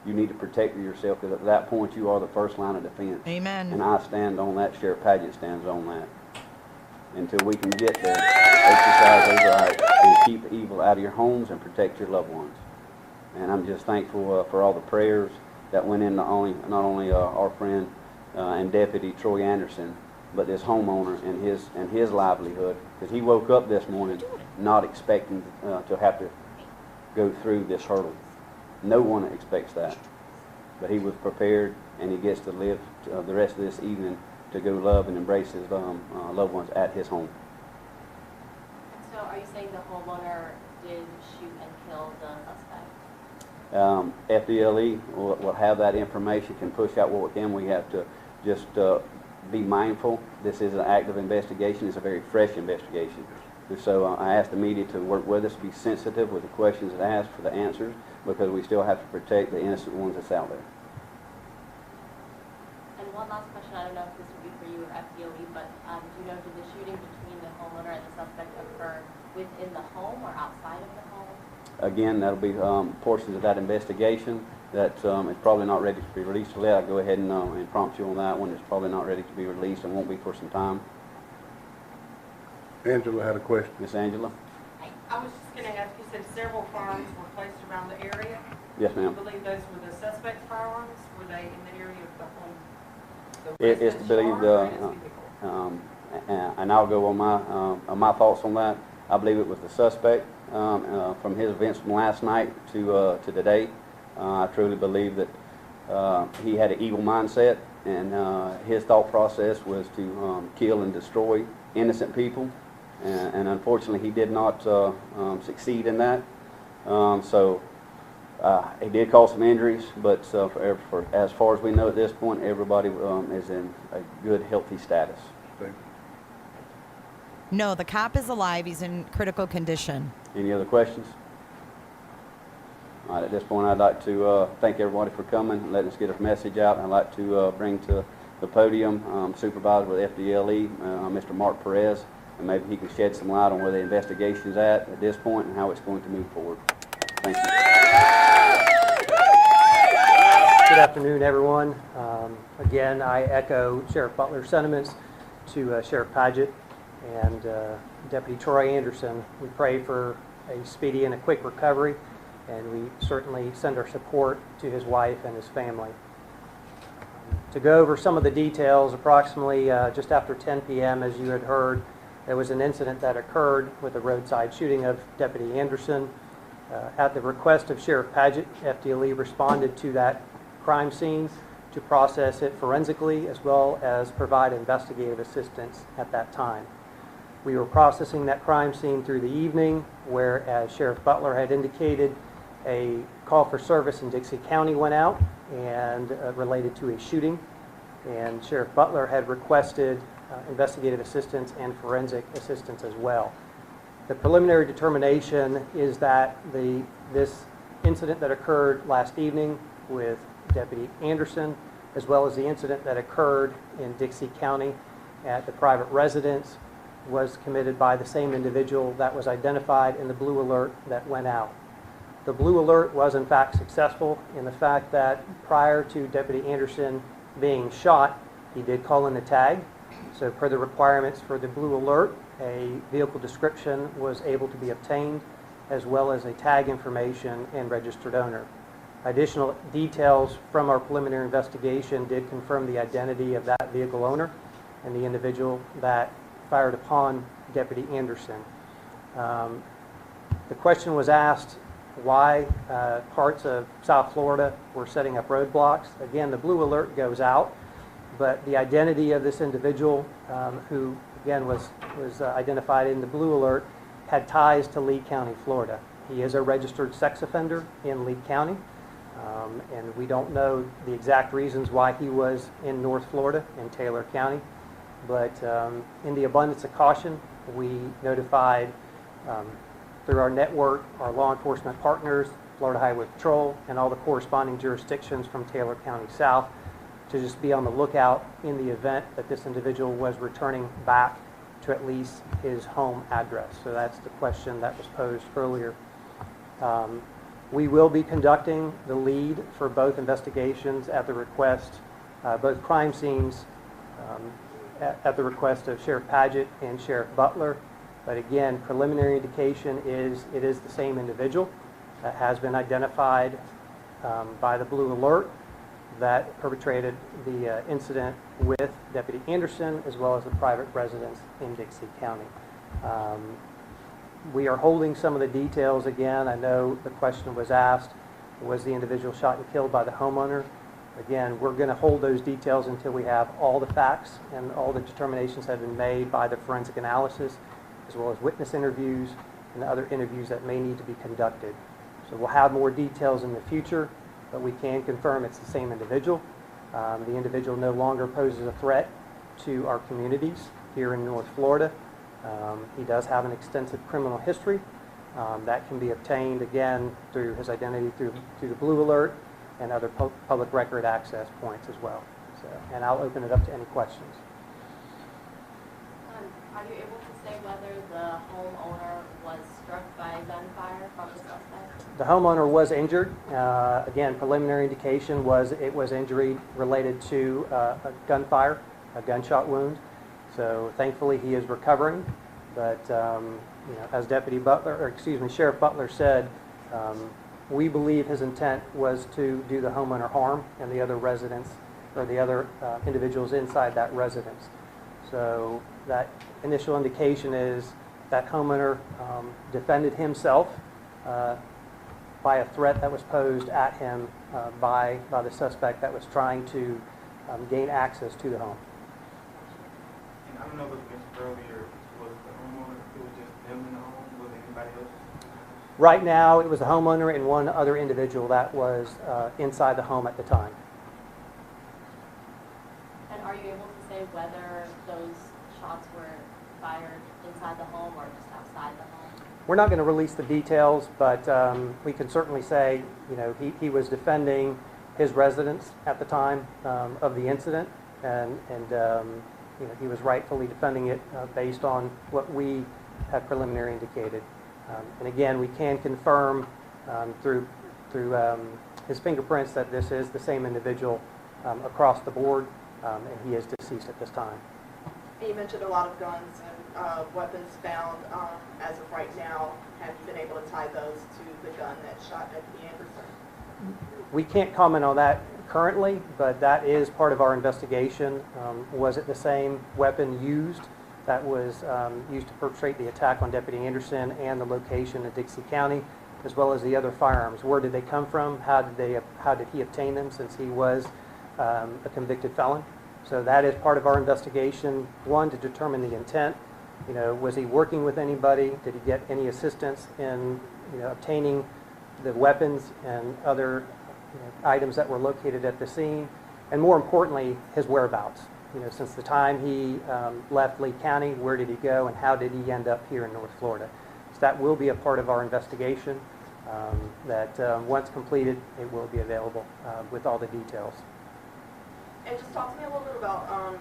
you need to protect yourself, because at that point you are the first line of defense. Amen. And I stand on that. Sheriff Pageant stands on that. Until we can get there, exercise those rights and keep evil out of your homes and protect your loved ones. And I'm just thankful for all the prayers that went in not only our friend and Deputy Troy Anderson, but this homeowner and his livelihood, because he woke up this morning not expecting to have to go through this hurdle. No one expects that, but he was prepared, and he gets to live the rest of this evening to go love and embrace his loved ones at his home. So are you saying the homeowner did shoot and kill the suspect? FDLE will have that information, can push out what we can. We have to just be mindful. This is an active investigation. It's a very fresh investigation. And so I asked the media to work with us, be sensitive with the questions that I asked for the answers, because we still have to protect the innocent ones that's out there. And one last question, I don't know if this would be for you or FDOE, but do you know, did the shooting between the homeowner and the suspect occur within the home or outside of the home? Again, that'll be portions of that investigation that is probably not ready to be released yet. I'll go ahead and prompt you on that one. It's probably not ready to be released and won't be for some time. Angela had a question. Miss Angela? I was just going to ask, you said several firearms were placed around the area? Yes, ma'am. Do you believe those were the suspect's firearms? Were they in the area of the home? It's to believe and I'll go on my thoughts on that. I believe it was the suspect from his events from last night to today. I truly believe that he had an evil mindset, and his thought process was to kill and destroy innocent people, and unfortunately he did not succeed in that. He did cause some injuries, but for as far as we know at this point, everybody is in a good, healthy status. No, the cop is alive. He's in critical condition. Any other questions? All right, at this point, I'd like to thank everybody for coming and letting us get our message out. I'd like to bring to the podium Supervisor with FDLE, Mr. Mark Perez, and maybe he can shed some light on where the investigation is at this point and how it's going to move forward. Thank you. Good afternoon, everyone. Again, I echo Sheriff Butler's sentiments to Sheriff Padgett and Deputy Troy Anderson. We pray for a speedy and a quick recovery, and we certainly send our support to his wife and his family. To go over some of the details, approximately just after 10 p.m., as you had heard, there was an incident that occurred with a roadside shooting of Deputy Anderson. At the request of Sheriff Padgett, FDLE responded to that crime scene to process it forensically as well as provide investigative assistance at that time. We were processing that crime scene through the evening, where, as Sheriff Butler had indicated, a call for service in Dixie County went out and related to a shooting, and Sheriff Butler had requested investigative assistance and forensic assistance as well. The preliminary determination is that this incident that occurred last evening with Deputy Anderson, as well as the incident that occurred in Dixie County at the private residence, was committed by the same individual that was identified in the blue alert that went out. The blue alert was in fact successful in the fact that prior to Deputy Anderson being shot, he did call in a tag. So per the requirements for the blue alert, a vehicle description was able to be obtained, as well as a tag information and registered owner. Additional details from our preliminary investigation did confirm the identity of that vehicle owner and the individual that fired upon Deputy Anderson. The question was asked why parts of South Florida were setting up roadblocks. Again, the blue alert goes out, but the identity of this individual, who again was identified in the blue alert, had ties to Lee County, Florida. He is a registered sex offender in Lee County, and we don't know the exact reasons why he was in North Florida in Taylor County, but in the abundance of caution, we notified through our network, our law enforcement partners, Florida Highway Patrol, and all the corresponding jurisdictions from Taylor County South, to just be on the lookout in the event that this individual was returning back to at least his home address. So that's the question that was posed earlier. We will be conducting the lead for both investigations at the request, both crime scenes at the request of Sheriff Padgett and Sheriff Butler. But again, preliminary indication is it is the same individual that has been identified by the blue alert that perpetrated the incident with Deputy Anderson, as well as the private residence in Dixie County. We are holding some of the details again. I know the question was asked, was the individual shot and killed by the homeowner? Again, we're going to hold those details until we have all the facts and all the determinations have been made by the forensic analysis, as well as witness interviews and other interviews that may need to be conducted. So we'll have more details in the future, but we can confirm it's the same individual. The individual no longer poses a threat to our communities here in North Florida, He does have an extensive criminal history. That can be obtained, again, through his identity through the Blue Alert and other public record access points as well. So, and I'll open it up to any questions. Are you able to say whether the homeowner was struck by gunfire from the suspect? The homeowner was injured. Again, preliminary indication was it was injury related to a gunfire, a gunshot wound. So thankfully he is recovering. But as Sheriff Butler said, we believe his intent was to do the homeowner harm and the other residents or the other individuals inside that residence. So that initial indication is that homeowner defended himself by a threat that was posed at him by the suspect that was trying to gain access to the home. And I don't know if it was mentioned earlier, was the homeowner, it was just them in the home, was there anybody else? Right now, it was the homeowner and one other individual that was inside the home at the time. And are you able to say whether those shots were fired inside the home or just outside the home? We're not going to release the details, but we can certainly say, he was defending his residence at the time of the incident, and he was rightfully defending it based on what we have preliminary indicated. And again, we can confirm through his fingerprints that this is the same individual across the board, and he is deceased at this time. You mentioned a lot of guns and weapons found. As of right now, have you been able to tie those to the gun that shot Deputy Anderson? We can't comment on that currently, but that is part of our investigation. Was it the same weapon used that was used to perpetrate the attack on Deputy Anderson and the location in Dixie County, as well as the other firearms? Where did they come from? How did he obtain them, since he was a convicted felon? So that is part of our investigation. One, to determine the intent. Was he working with anybody? Did he get any assistance in obtaining the weapons and other items that were located at the scene? And more importantly, his whereabouts. Since the time he left Lee County, where did he go and how did he end up here in North Florida? So that will be a part of our investigation that once completed, it will be available with all the details. And just talk to me a little bit about,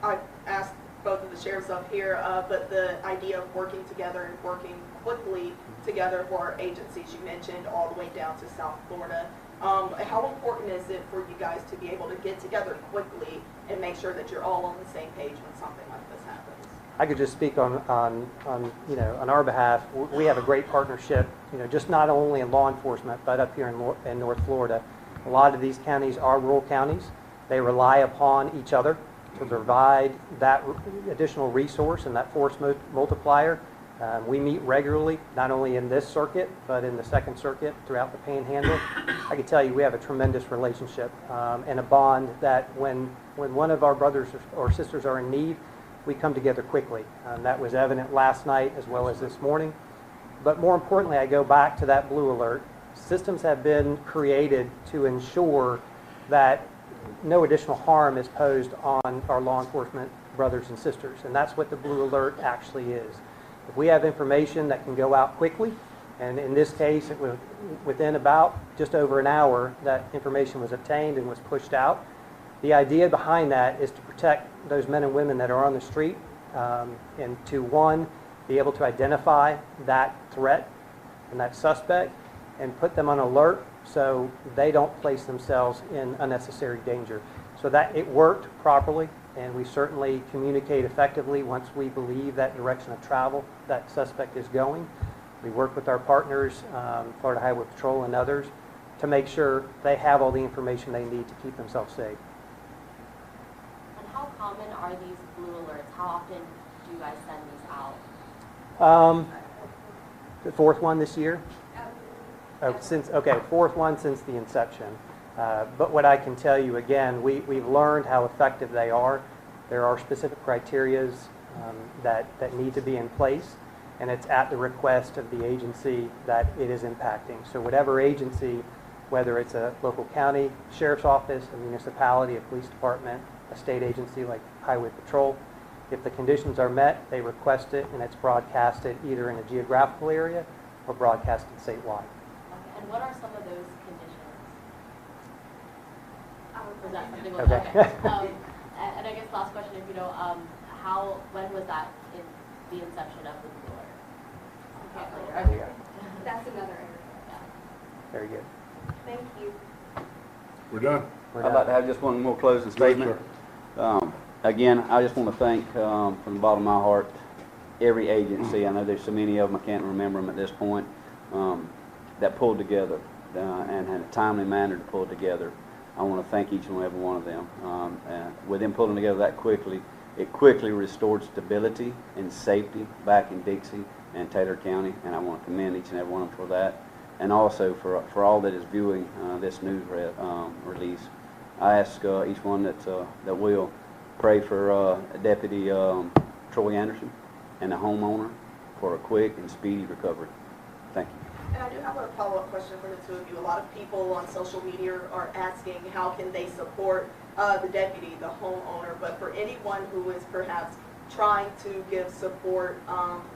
I asked both of the sheriffs up here, but the idea of working together and working quickly together for agencies you mentioned all the way down to South Florida. How important is it for you guys to be able to get together quickly and make sure that you're all on the same page when something like this happens? I could just speak on our behalf. We have a great partnership, just not only in law enforcement, but up here in North Florida. A lot of these counties are rural counties. They rely upon each other to provide that additional resource and that force multiplier. We meet regularly, not only in this circuit, but in the Second Circuit throughout the Panhandle. I can tell you we have a tremendous relationship and a bond that when one of our brothers or sisters are in need, we come together quickly. That was evident last night as well as this morning. But more importantly, I go back to that Blue Alert. Systems have been created to ensure that no additional harm is posed on our law enforcement brothers and sisters, and that's what the Blue Alert actually is. If we have information that can go out quickly, and in this case it was within about just over an hour that information was obtained and was pushed out. The idea behind that is to protect those men and women that are on the street and to, one, be able to identify that threat and that suspect and put them on alert so they don't place themselves in unnecessary danger. So that it worked properly, and we certainly communicate effectively once we believe that direction of travel that suspect is going. We work with our partners, Florida Highway Patrol and others, to make sure they have all the information they need to keep themselves safe. And how common are these Blue Alerts? How often do you guys send these out? The fourth one this year. Fourth one since the inception. But what I can tell you, again, we've learned how effective they are. There are specific criteria that need to be in place, and it's at the request of the agency that it is impacting. So whatever agency, whether it's a local county sheriff's office, a municipality, a police department, a state agency like Highway Patrol, If the conditions are met, they request it, and it's broadcasted either in a geographical area or broadcasted statewide. Okay, and what are some of those conditions? Is that something? Okay. And I guess last question, if you know, when was that in the inception of the Blue Alert? Okay. That's another area. Very good. Thank you. We're done. I'd like to have just one more closing statement. Again, I just want to thank, from the bottom of my heart, every agency. I know there's so many of them, I can't remember them at this point, that pulled together and had a timely manner to pull together. I want to thank each and every one of them. With them pulling together that quickly, it quickly restored stability and safety back in Dixie and Taylor County, and I want to commend each and every one of them for that. And also for all that is viewing this news release, I ask each one that will pray for Deputy Troy Anderson and the homeowner for a quick and speedy recovery. Thank you. And I do have a follow-up question for the two of you. A lot of people on social media are asking how can they support the deputy, the homeowner, but for anyone who is perhaps trying to give support,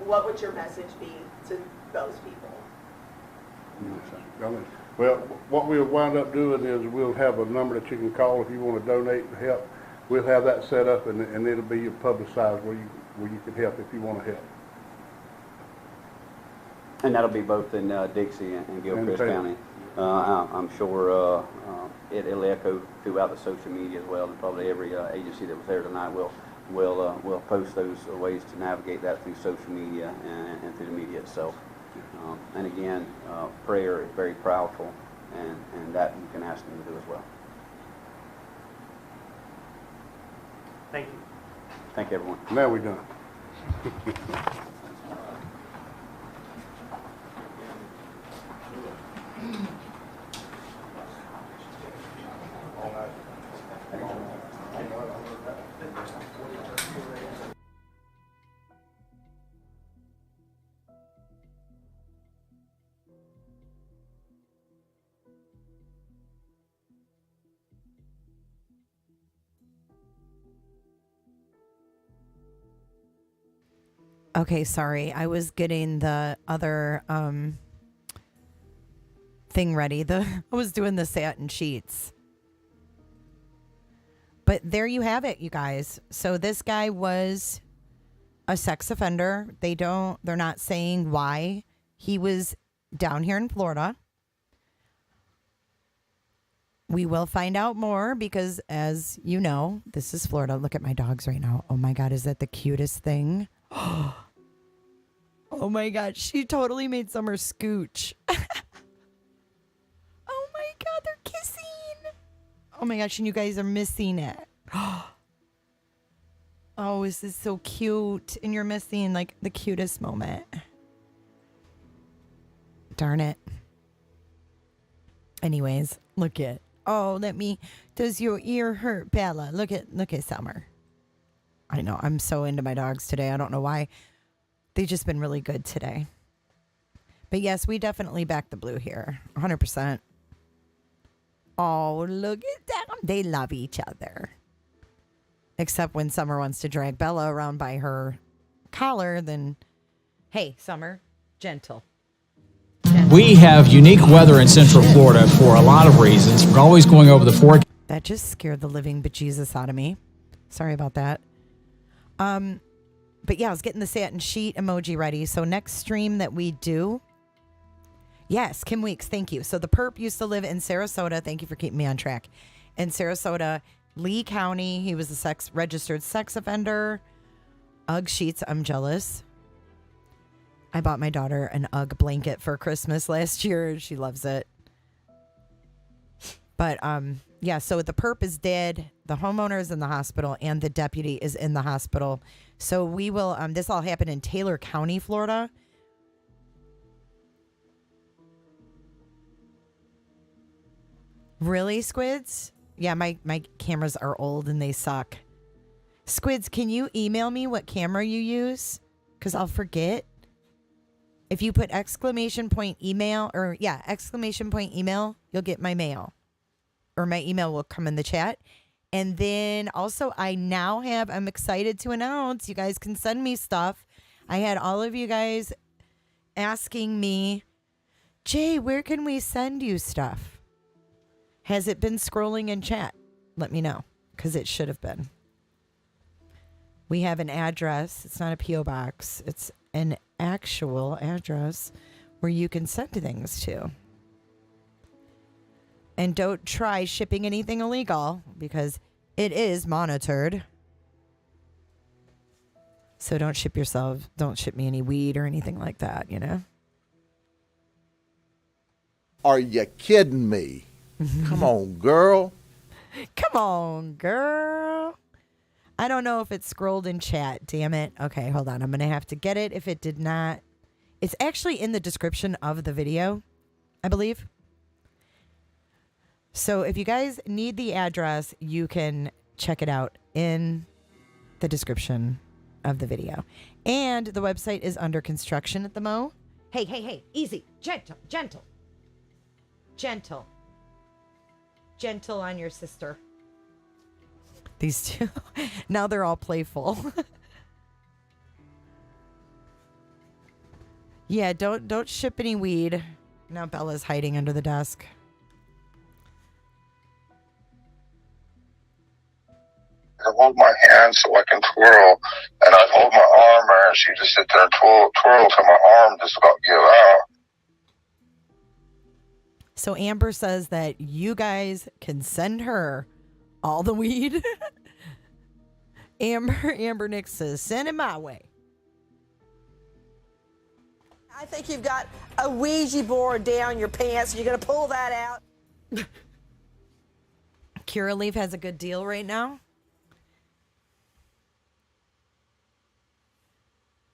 what would your message be to those people? Well, what we'll wind up doing is we'll have a number that you can call if you want to donate and help. We'll have that set up, and it'll be publicized where you can help if you want to help. And that'll be both in Dixie and Gilchrist County. I'm sure it'll echo throughout the social media as well, and probably every agency that was there tonight will post those ways to navigate that through social media and through the media itself. And again, prayer is very powerful, and that you can ask them to do as well. Thank you. Thank you, everyone. Now we're done. Okay, sorry. I was getting the other thing ready. I was doing the satin sheets. But there you have it, you guys. So this guy was a sex offender. They're not saying why he was down here in Florida. We will find out more because, as you know, this is Florida. Look at my dogs right now. Oh my God, is that the cutest thing? Oh my God, she totally made Summer scooch. Oh my God, they're kissing. Oh my gosh, and you guys are missing it. Oh, this is so cute. And you're missing like the cutest moment. Darn it. Anyways, look at. Oh, does your ear hurt, Bella? Look at Summer. I know, I'm so into my dogs today. I don't know why. They've just been really good today. But yes, we definitely back the blue here. 100%. Oh, look at them. They love each other. Except when Summer wants to drag Bella around by her collar, then, hey, Summer, gentle. We have unique weather in Central Florida for a lot of reasons. We're always going over the forecast. That just scared the living bejesus out of me. Sorry about that. But yeah, I was getting the satin sheet emoji ready. So next stream that we do. Yes, Kim Weeks, thank you. So the perp used to live in Sarasota. Thank you for keeping me on track. In Sarasota, Lee County. He was a registered sex offender. UGG sheets. I'm jealous. I bought my daughter an UGG blanket for Christmas last year. She loves it. But yeah, so the perp is dead. The homeowner is in the hospital and the deputy is in the hospital. So we will, this all happened in Taylor County, Florida. Really, Squids? Yeah, my cameras are old and they suck. Squids, can you email me what camera you use? Because I'll forget. If you put exclamation point email, you'll get my mail. Or my email will come in the chat. And then also I'm excited to announce you guys can send me stuff. I had all of you guys asking me, Jay, where can we send you stuff? Has it been scrolling in chat? Let me know, because it should have been. We have an address. It's not a P.O. box. It's an actual address where you can send things to. And don't try shipping anything illegal, because it is monitored. So don't ship me any weed or anything like that, you know? Are you kidding me? Come on, girl. Come on, girl. I don't know if it scrolled in chat. Damn it. Okay, hold on. I'm going to have to get it if it did not. It's actually in the description of the video, I believe. So if you guys need the address, you can check it out in the description of the video. And the website is under construction at the Mo. Hey, easy. Gentle on your sister. These two, now they're all playful. Yeah, don't ship any weed. Now Bella's hiding under the desk. I hold my hand so I can twirl, and I'd hold my arm, and she just sit there and twirl till my arm just about give out. So Amber says that you guys can send her all the weed. Amber Nick says, send it my way. I think you've got a Ouija board down your pants. You're going to pull that out. Curaleaf has a good deal right now.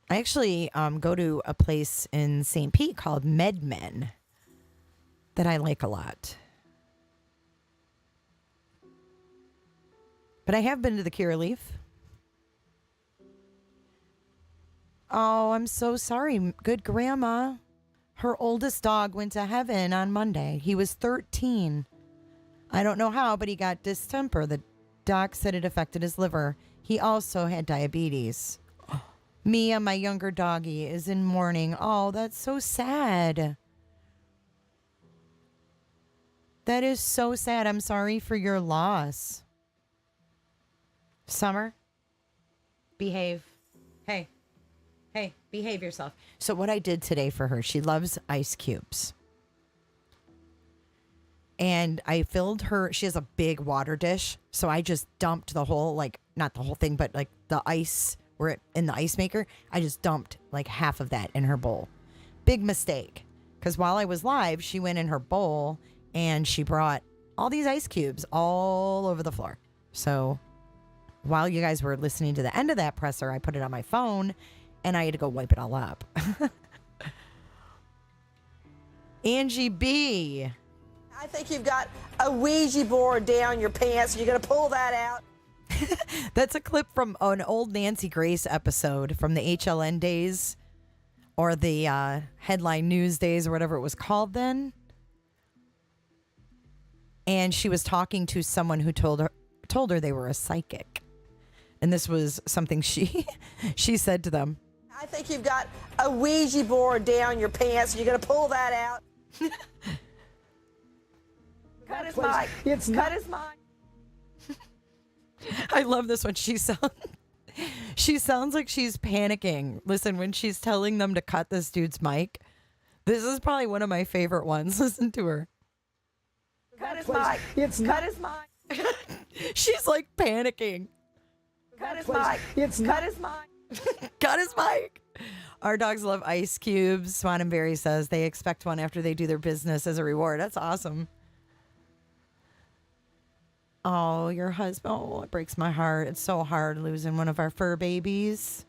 I actually go to a place in St. Pete called MedMen that I like a lot. But I have been to the Curaleaf. Oh, I'm so sorry. Good grandma. Her oldest dog went to heaven on Monday. He was 13. I don't know how, but he got distemper. The doc said it affected his liver. He also had diabetes. Mia, my younger doggie, is in mourning. Oh, that's so sad. That is so sad. I'm sorry for your loss. Summer, behave. Hey, behave yourself. So what I did today for her, she loves ice cubes. And I filled her, she has a big water dish. So I just dumped the whole, like, not the whole thing, but like the ice, in the ice maker, I just dumped like half of that in her bowl. Big mistake. Because while I was live, she went in her bowl and she brought all these ice cubes all over the floor. So while you guys were listening to the end of that presser, I put it on my phone and I had to go wipe it all up. Angie B. I think you've got a Ouija board down your pants. You're going to pull that out. That's a clip from an old Nancy Grace episode from the HLN days or the headline news days or whatever it was called then. And she was talking to someone who told her they were a psychic. And this was something she said to them. I think you've got a Ouija board down your pants. You're going to pull that out. Cut his mic. Cut his mic. I love this one. She sounds like she's panicking. Listen, when she's telling them to cut this dude's mic, this is probably one of my favorite ones. Listen to her. Cut his mic. Cut his mic. She's like panicking. Cut his mic. Cut his mic. Cut his mic. Our dogs love ice cubes. Swan and Berry says they expect one after they do their business as a reward. That's awesome. Oh, your husband. Oh, it breaks my heart. It's so hard losing one of our fur babies.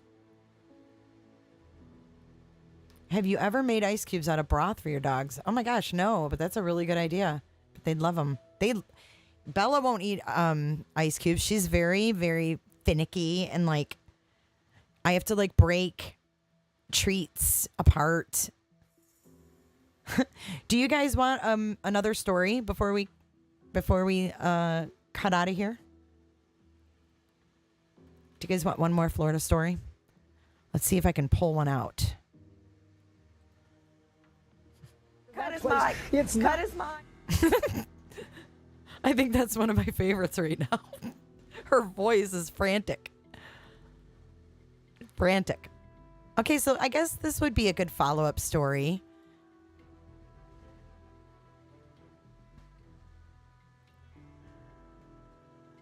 Have you ever made ice cubes out of broth for your dogs? Oh my gosh, no, but that's a really good idea. But they'd love them. Bella won't eat ice cubes. She's very, very finicky and like I have to like break treats apart. Do you guys want another story before we cut out of here? Do you guys want one more Florida story? Let's see if I can pull one out. Cut his mic. Cut his mic. I think that's one of my favorites right now. Her voice is frantic. Frantic. Okay, so I guess this would be a good follow-up story.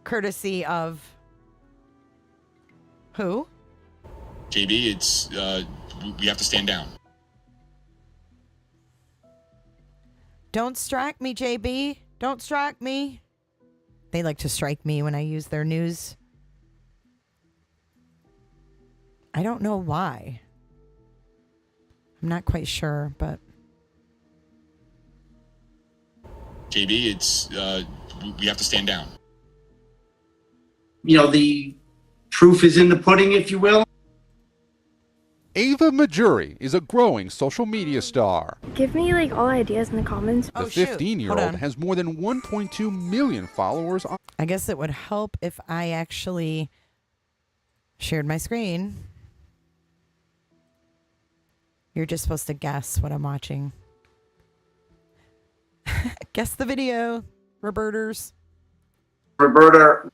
Courtesy of who? JB, it's we have to stand down. Don't strike me, JB. Don't strike me. They like to strike me when I use their news. I don't know why. I'm not quite sure, but JB, it's we have to stand down. You know, the proof is in the pudding, if you will. Ava Majuri is a growing social media star. Give me like all ideas in the comments. The 15-year-old has more than 1.2 million followers on. I guess it would help if I actually shared my screen. You're just supposed to guess what I'm watching. Guess the video, Roberters. Roberta.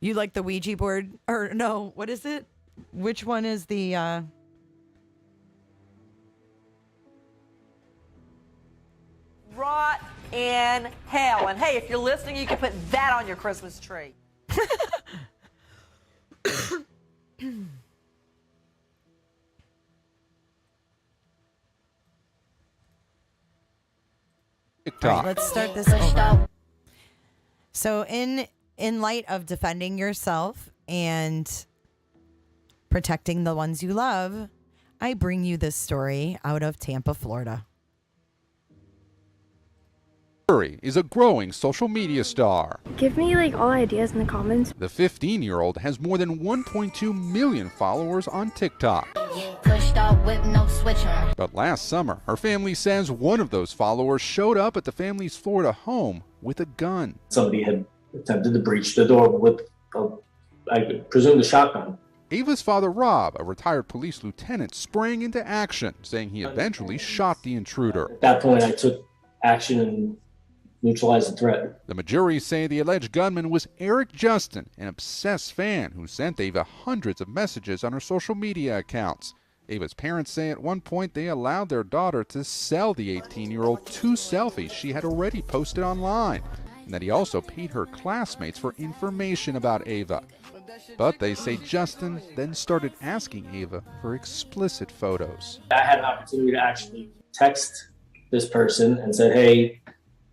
You like the Ouija board? Or no, what is it? Which one is the Rot in hell. And hey, if you're listening, you can put that on your Christmas tree. TikTok. All right, let's start this over. So in light of defending yourself and protecting the ones you love, I bring you this story out of Tampa, Florida. Majuri is a growing social media star. Give me like all ideas in the comments. The 15-year-old has more than 1.2 million followers on TikTok. But last summer, her family says one of those followers showed up at the family's Florida home with a gun. Somebody had attempted to breach the door with, I presume, a shotgun. Ava's father, Rob, a retired police lieutenant, sprang into action, saying he eventually shot the intruder. At that point, I took action and neutralized the threat. The Majuris say the alleged gunman was Eric Justin, an obsessed fan who sent Ava hundreds of messages on her social media accounts. Ava's parents say at one point they allowed their daughter to sell the 18-year-old 2 selfies she had already posted online, and that he also paid her classmates for information about Ava. But they say Justin then started asking Ava for explicit photos. I had an opportunity to actually text this person and said, hey,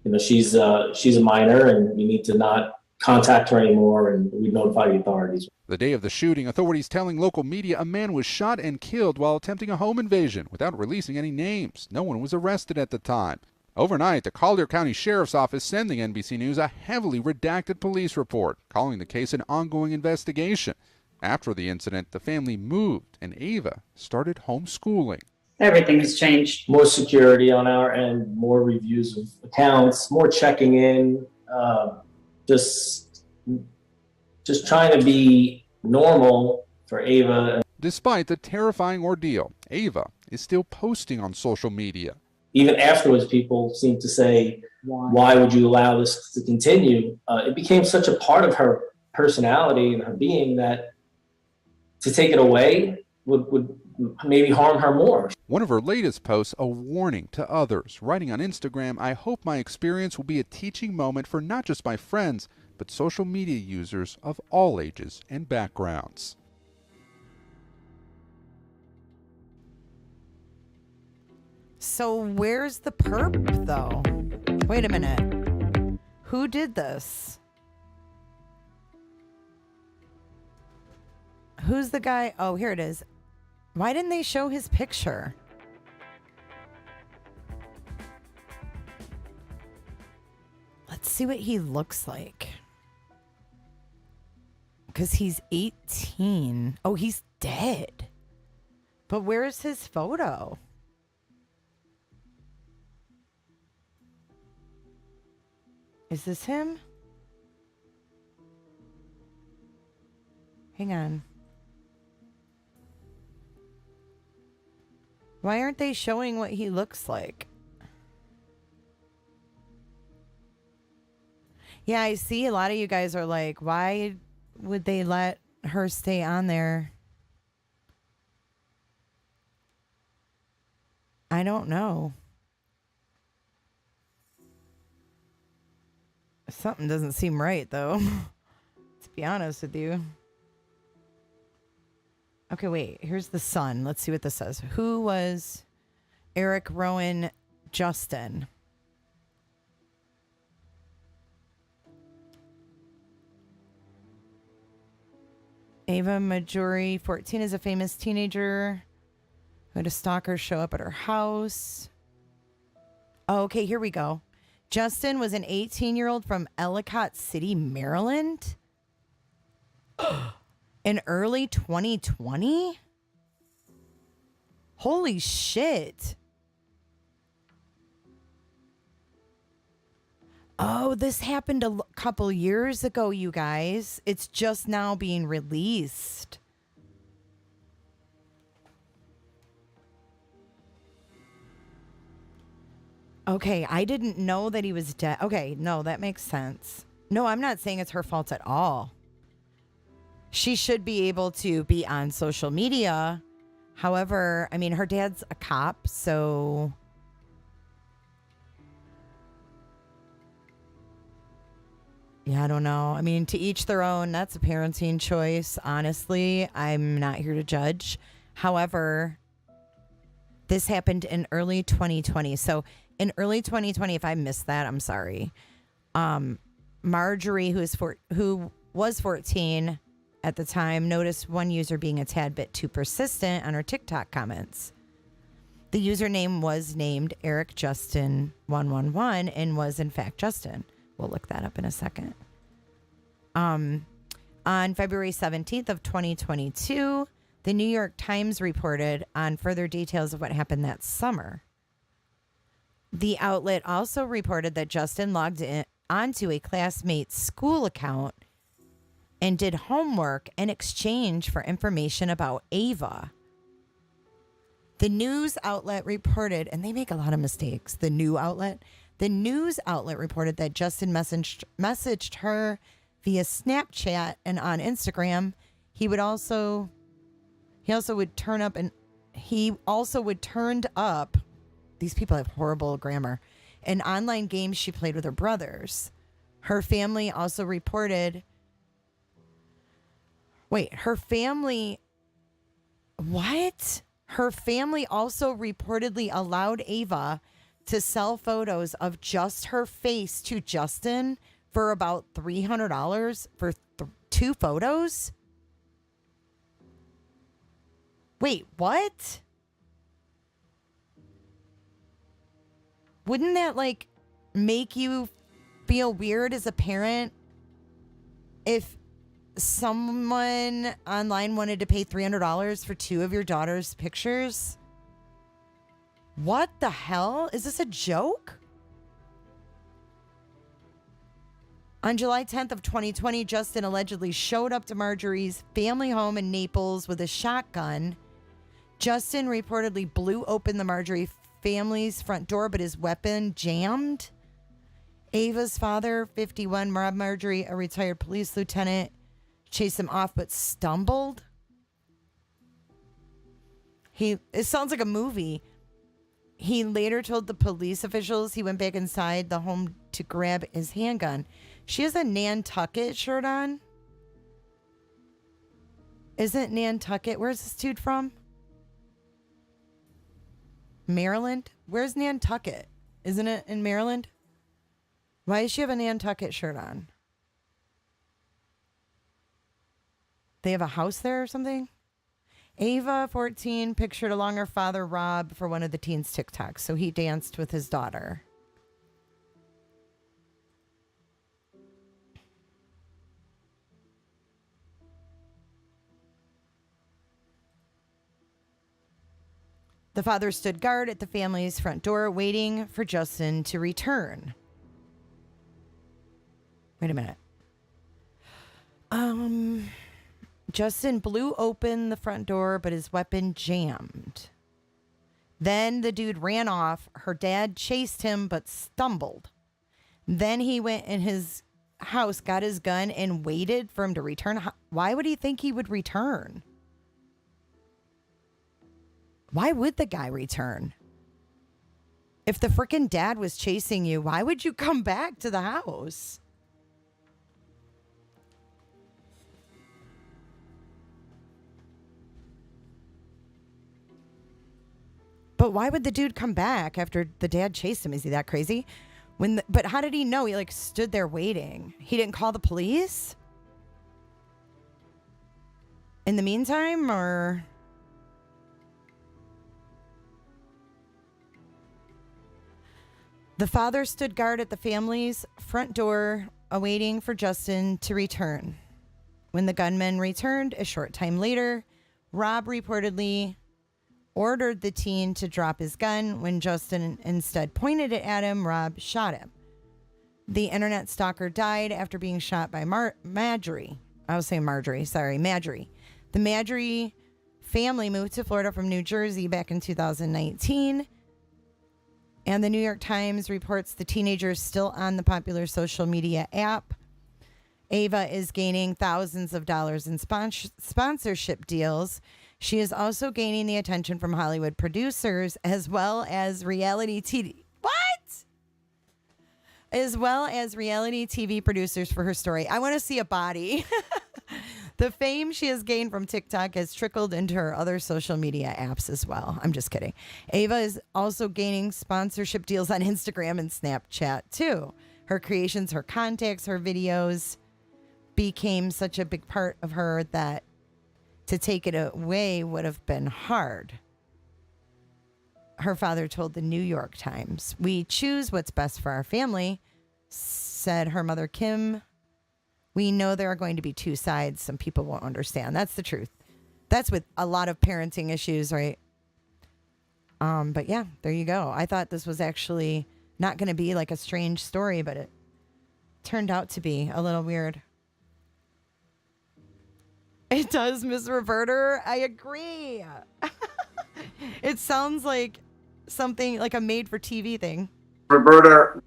you know, she's a minor and you need to not contact her anymore, and we notify the authorities. The day of the shooting, authorities telling local media a man was shot and killed while attempting a home invasion without releasing any names. No one was arrested at the time. Overnight, the Collier County Sheriff's Office sending NBC News a heavily redacted police report, calling the case an ongoing investigation. After the incident, the family moved and Ava started homeschooling. Everything has changed. More security on our end, more reviews of accounts, more checking in, just trying to be normal for Ava. Despite the terrifying ordeal, Ava is still posting on social media. Even afterwards, people seem to say, why would you allow this to continue? It became such a part of her personality and her being that to take it away would maybe harm her more. One of her latest posts, a warning to others, writing on Instagram, I hope my experience will be a teaching moment for not just my friends, but social media users of all ages and backgrounds. So where's the perp, though? Wait a minute. Who did this? Who's the guy? Oh, here it is. Why didn't they show his picture? Let's see what he looks like. Because he's 18. Oh, he's dead. But where's his photo? Is this him? Hang on. Why aren't they showing what he looks like? Yeah, I see a lot of you guys are like, why would they let her stay on there? I don't know. Something doesn't seem right, though. To be honest with you. Okay, wait. Here's the son. Let's see what this says. Who was Eric Rowan Justin? Ava Majori, 14, is a famous teenager who had a stalker show up at her house. Oh, okay, here we go. Justin was an 18-year-old from Ellicott City, Maryland. In early 2020? Holy shit. Oh, this happened a couple years ago, you guys. It's just now being released. Okay, I didn't know that he was dead. Okay, no, that makes sense. No, I'm not saying it's her fault at all. She should be able to be on social media. However, I mean, her dad's a cop, so... Yeah, I don't know. I mean, to each their own. That's a parenting choice. Honestly, I'm not here to judge. However, this happened in early 2020. So in early 2020, if I missed that, I'm sorry. Marjorie, who was 14 at the time, noticed one user being a tad bit too persistent on her TikTok comments. The username was named Eric Justin 111 and was in fact Justin. We'll look that up in a second. On February 17th of 2022, the New York Times reported on further details of what happened that summer. The outlet also reported that Justin logged in onto a classmate's school account and did homework in exchange for information about Ava. The news outlet reported, and they make a lot of mistakes, the news outlet reported that Justin messaged her via Snapchat and on Instagram. He also would turn up. These people have horrible grammar. In online games she played with her brothers. Her family also reported. Wait, her family. What? Her family also reportedly allowed Ava to sell photos of just her face to Justin for about $300 for 2 photos? Wait, what? Wouldn't that, like, make you feel weird as a parent if someone online wanted to pay $300 for 2 of your daughter's pictures? What the hell? Is this a joke? On July 10th of 2020, Justin allegedly showed up to Marjorie's family home in Naples with a shotgun. Justin reportedly blew open the Marjorie family's front door, but his weapon jammed. Ava's father, 51, Rob Marjorie, a retired police lieutenant, chased him off but stumbled. It sounds like a movie. He later told the police officials he went back inside the home to grab his handgun. She has a Nantucket shirt on. Isn't Nantucket? Where's this dude from? Maryland? Where's Nantucket? Isn't it in Maryland? Why does she have a Nantucket shirt on? They have a house there or something? Ava, 14, pictured along her father, Rob, for one of the teens' TikToks. So he danced with his daughter. The father stood guard at the family's front door, waiting for Justin to return. Wait a minute. Justin blew open the front door, but his weapon jammed. Then the dude ran off. Her dad chased him, but stumbled. Then he went in his house, got his gun, and waited for him to return. Why would he think he would return? Why would the guy return? If the frickin' dad was chasing you, why would you come back to the house? But why would the dude come back after the dad chased him? Is he that crazy? But how did he know? He like stood there waiting. He didn't call the police in the meantime, or? The father stood guard at the family's front door, awaiting for Justin to return. When the gunman returned a short time later, Rob reportedly ordered the teen to drop his gun. When Justin instead pointed it at him, Rob shot him. The internet stalker died after being shot by Marjorie. I was saying Marjorie. Sorry, Marjorie. The Marjorie family moved to Florida from New Jersey back in 2019. And the New York Times reports the teenager is still on the popular social media app. Ava is gaining thousands of dollars in sponsorship deals. She is also gaining the attention from Hollywood producers as well as reality TV. What? As well as reality TV producers for her story. I want to see a body. The fame she has gained from TikTok has trickled into her other social media apps as well. I'm just kidding. Ava is also gaining sponsorship deals on Instagram and Snapchat too. Her creations, her contacts, her videos became such a big part of her that to take it away would have been hard. Her father told the New York Times, "We choose what's best for our family," said her mother, Kim. "We know there are going to be two sides. Some people won't understand." That's the truth. That's with a lot of parenting issues, right? But yeah, there you go. I thought this was actually not going to be like a strange story, but it turned out to be a little weird. It does, Miss Reverter. I agree. It sounds like something like a made-for-TV thing. Roberta.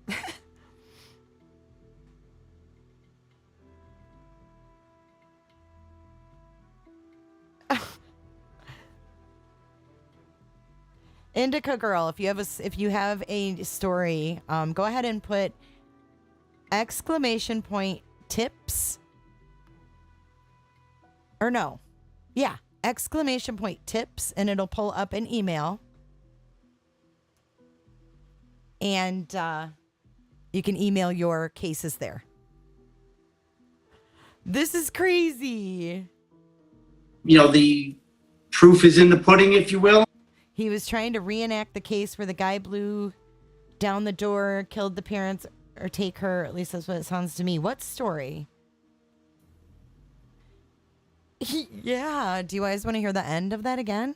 Indica Girl, if you have a story, go ahead and put !tips. Or no. Yeah. !tips, and it'll pull up an email. And you can email your cases there. This is crazy. You know, the proof is in the pudding, if you will. He was trying to reenact the case where the guy blew down the door, killed the parents, or take her. At least that's what it sounds to me. What story? Yeah. Do you guys want to hear the end of that again?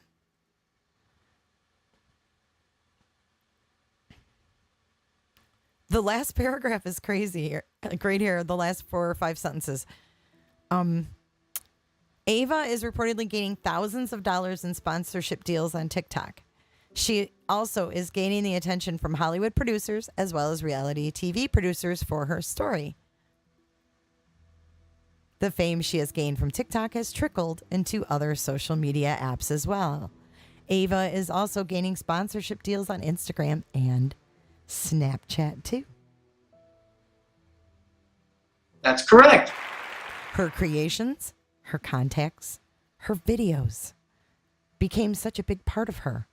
The last paragraph is crazy here. Great here. The last 4 or 5 sentences. Ava is reportedly gaining thousands of dollars in sponsorship deals on TikTok. She also is gaining the attention from Hollywood producers as well as reality TV producers for her story. The fame she has gained from TikTok has trickled into other social media apps as well. Ava is also gaining sponsorship deals on Instagram and Snapchat too. That's correct. Her creations, her contacts, her videos became such a big part of her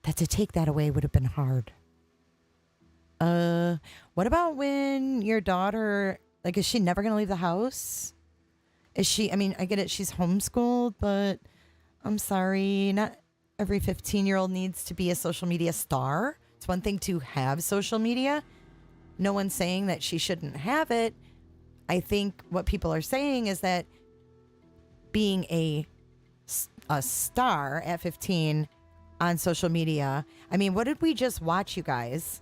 that to take that away would have been hard. What about when your daughter, like, is she never going to leave the house? Is she, I mean, I get it, she's homeschooled, but I'm sorry, not every 15-year-old needs to be a social media star. It's one thing to have social media. No one's saying that she shouldn't have it. I think what people are saying is that being a star at 15 on social media, I mean, what did we just watch, you guys?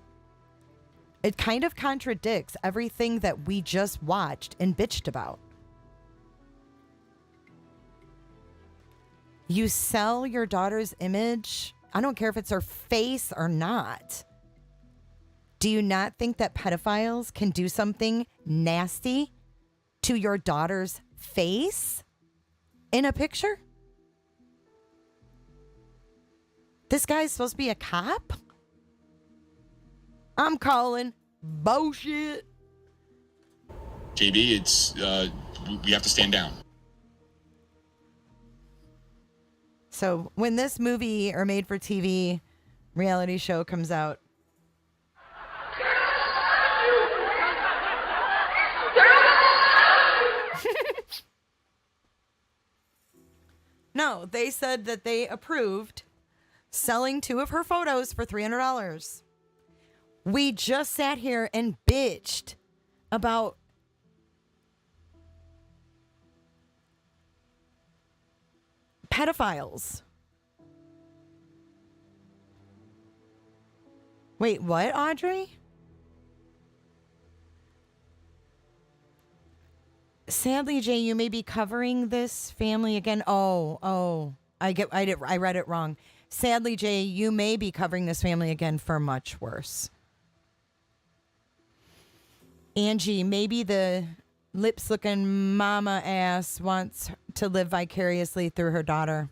It kind of contradicts everything that we just watched and bitched about. You sell your daughter's image. I don't care if it's her face or not. Do you not think that pedophiles can do something nasty to your daughter's face in a picture? This guy's supposed to be a cop? I'm calling bullshit. KB, it's we have to stand down. So when this movie or made for TV reality show comes out, no, they said that they approved selling 2 of her photos for $300. We just sat here and bitched about pedophiles. Wait, what, Audrey? Sadly, Jay, you may be covering this family again. I read it wrong. Sadly, Jay, you may be covering this family again for much worse. Angie, maybe the lips-looking mama ass wants to live vicariously through her daughter.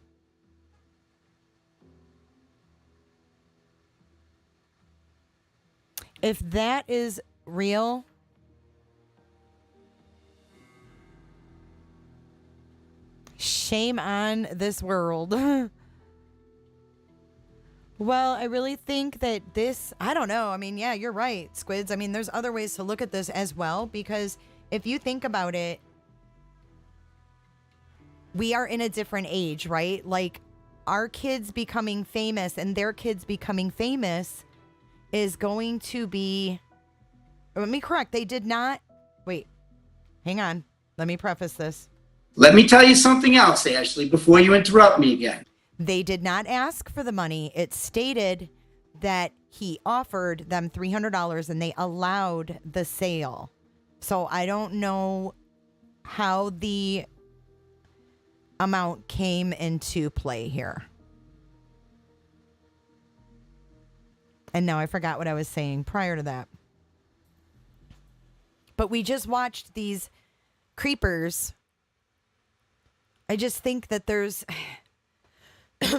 If that is real, shame on this world. Well, I really think that this, I don't know. I mean, yeah, you're right, Squids. I mean, there's other ways to look at this as well, because if you think about it, we are in a different age, right? Like, our kids becoming famous and their kids becoming famous is going to be, let me correct, they did not, wait, hang on. Let me preface this. Let me tell you something else, Ashley, before you interrupt me again. They did not ask for the money. It stated that he offered them $300 and they allowed the sale. So I don't know how the amount came into play here. And now I forgot what I was saying prior to that. But we just watched these creepers. I just think that there's...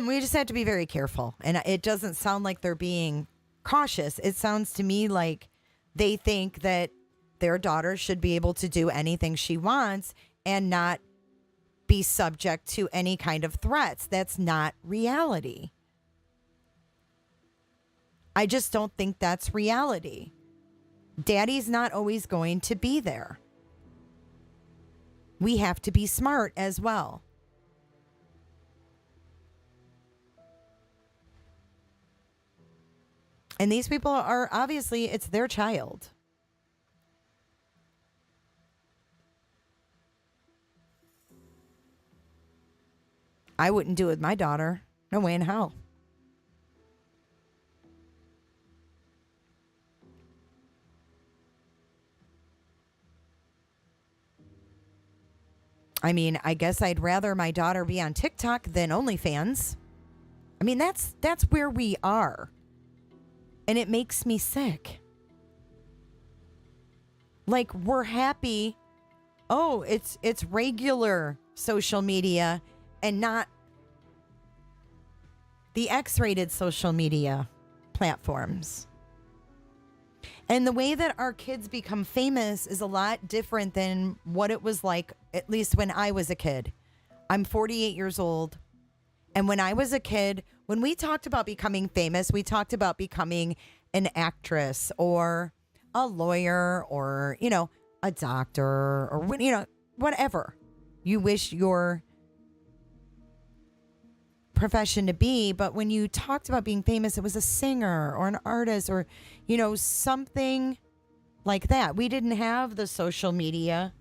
we just have to be very careful. And it doesn't sound like they're being cautious. It sounds to me like they think that their daughter should be able to do anything she wants and not be subject to any kind of threats. That's not reality. I just don't think that's reality. Daddy's not always going to be there. We have to be smart as well. And these people are obviously, it's their child. I wouldn't do it with my daughter. No way in hell. I mean, I guess I'd rather my daughter be on TikTok than OnlyFans. I mean, that's where we are. And it makes me sick. Like, we're happy. Oh, it's regular social media and not the X-rated social media platforms. And the way that our kids become famous is a lot different than what it was like, at least when I was a kid. I'm 48 years old. And when I was a kid, when we talked about becoming famous, we talked about becoming an actress or a lawyer or, you know, a doctor or, you know, whatever you wish your profession to be. But when you talked about being famous, it was a singer or an artist or, you know, something like that. We didn't have the social media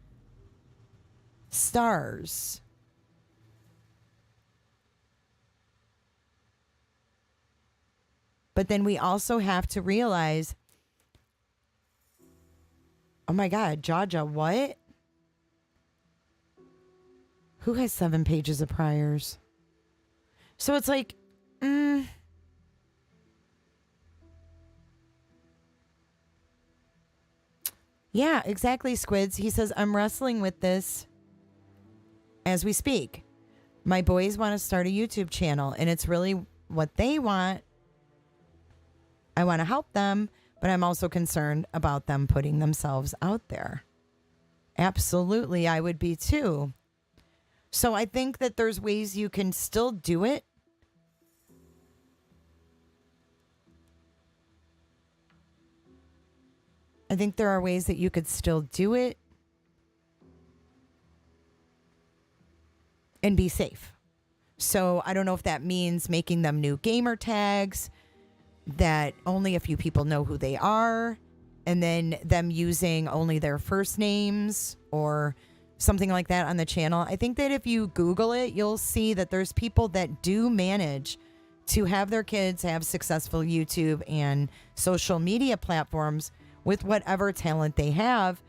stars. But then we also have to realize, oh my God, Jaja, what? Who has 7 pages of priors? So it's like, yeah, exactly, Squids. He says, I'm wrestling with this as we speak. My boys want to start a YouTube channel, and it's really what they want. I want to help them, but I'm also concerned about them putting themselves out there. Absolutely, I would be too. So I think that there's ways you can still do it. I think there are ways that you could still do it and be safe. So I don't know if that means making them new gamer tags that only a few people know who they are, and then them using only their first names or something like that on the channel. I think that if you Google it, you'll see that there's people that do manage to have their kids have successful YouTube and social media platforms with whatever talent they have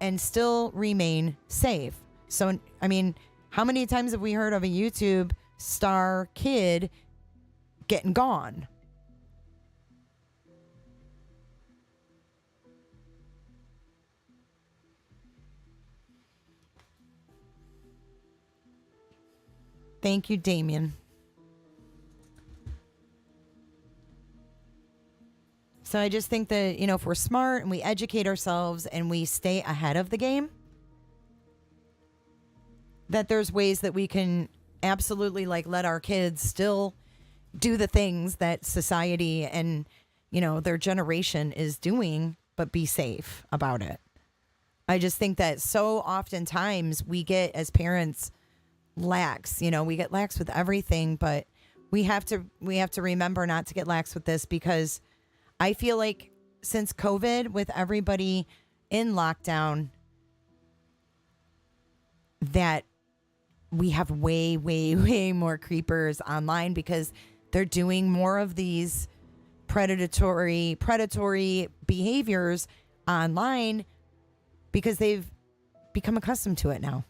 and still remain safe. So, I mean, how many times have we heard of a YouTube star kid getting gone? Thank you, Damien. So I just think that, you know, if we're smart and we educate ourselves and we stay ahead of the game, that there's ways that we can absolutely like let our kids still do the things that society and, you know, their generation is doing, but be safe about it. I just think that so oftentimes we get as parents lax, you know, we get lax with everything, but we have to remember not to get lax with this, because I feel like since COVID, with everybody in lockdown, that we have way, way, way more creepers online because they're doing more of these predatory behaviors online because they've become accustomed to it now.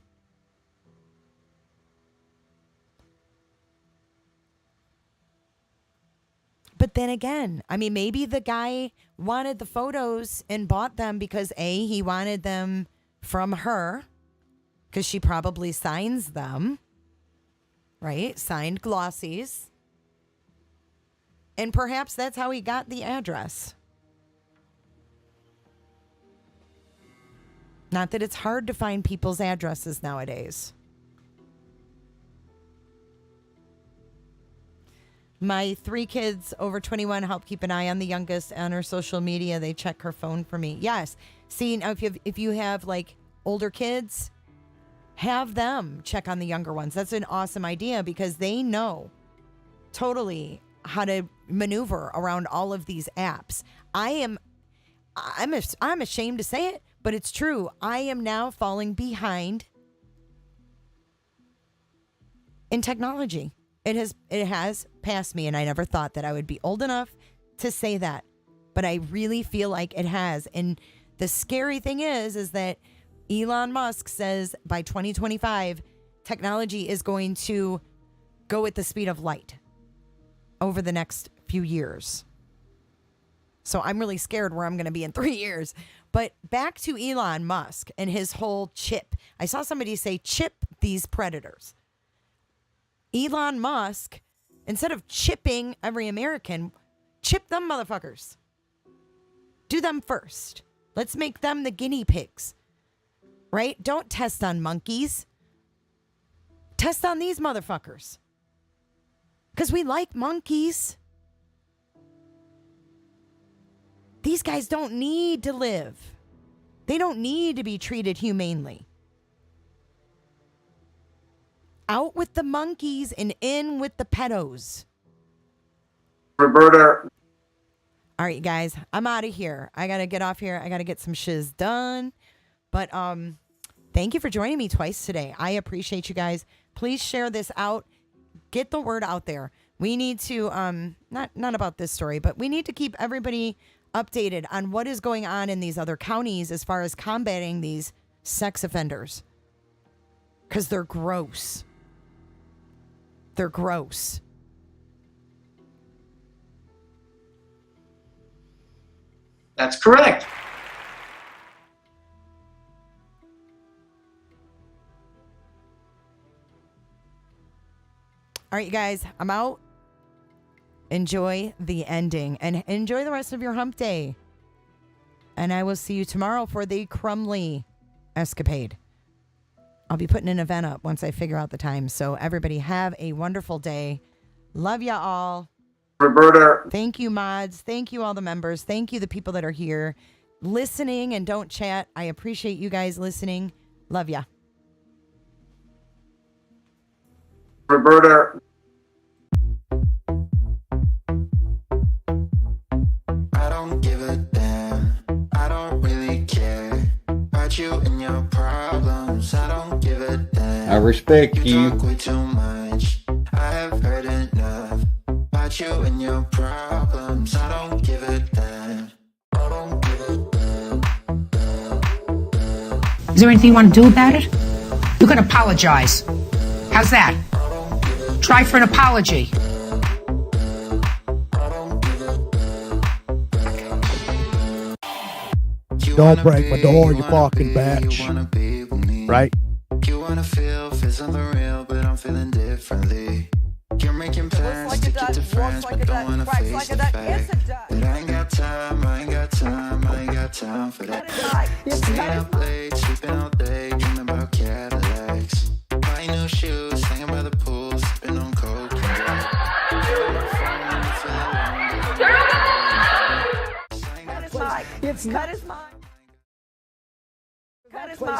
But then again, I mean, maybe the guy wanted the photos and bought them because A, he wanted them from her because she probably signs them, right? Signed glossies. And perhaps that's how he got the address. Not that it's hard to find people's addresses nowadays. My 3 kids over 21 help keep an eye on the youngest on her social media. They check her phone for me. Yes. See, now if you have like older kids, have them check on the younger ones. That's an awesome idea because they know totally how to maneuver around all of these apps. I'm ashamed to say it, but it's true. I am now falling behind in technology. It has passed me, and I never thought that I would be old enough to say that, but I really feel like it has. And the scary thing is that Elon Musk says by 2025, technology is going to go at the speed of light over the next few years. So I'm really scared where I'm going to be in 3 years. But back to Elon Musk and his whole chip. I saw somebody say chip these predators. Elon Musk, instead of chipping every American, chip them motherfuckers. Do them first. Let's make them the guinea pigs. Right? Don't test on monkeys. Test on these motherfuckers. Because we like monkeys. These guys don't need to live. They don't need to be treated humanely. Out with the monkeys and in with the pedos. Roberta. All right, guys, I'm out of here. I got to get off here. I got to get some shiz done. But thank you for joining me twice today. I appreciate you guys. Please share this out. Get the word out there. We need to, not about this story, but we need to keep everybody updated on what is going on in these other counties as far as combating these sex offenders. Because they're gross. They're gross. That's correct. All right, you guys, I'm out. Enjoy the ending and enjoy the rest of your hump day. And I will see you tomorrow for the Crumley escapade. I'll be putting an event up once I figure out the time. So everybody have a wonderful day. Love ya all. Roberta. Thank you, mods. Thank you, all the members. Thank you, the people that are here listening and don't chat. I appreciate you guys listening. Love ya. Roberta. I don't give a damn. I don't really care about you and your problems. I don't give a damn. I respect you. Talk way too much. I have heard enough about you and your problems. I don't give a damn. I don't give a damn. Is there anything you want to do about it? You can apologize. How's that? Try for an apology. Don't break my door, you fucking bitch. Right? You wanna feel something real, but I'm feeling differently. You're making plans to get to friends, but don't wanna face the fact that I ain't got time, I ain't got time, I ain't got time for that. Staying up late, sleeping all day, dreaming about Cadillacs. Buying new shoes, hanging by the pool, sipping on coke. Cut his mic. Cut his mic. Cut his mic.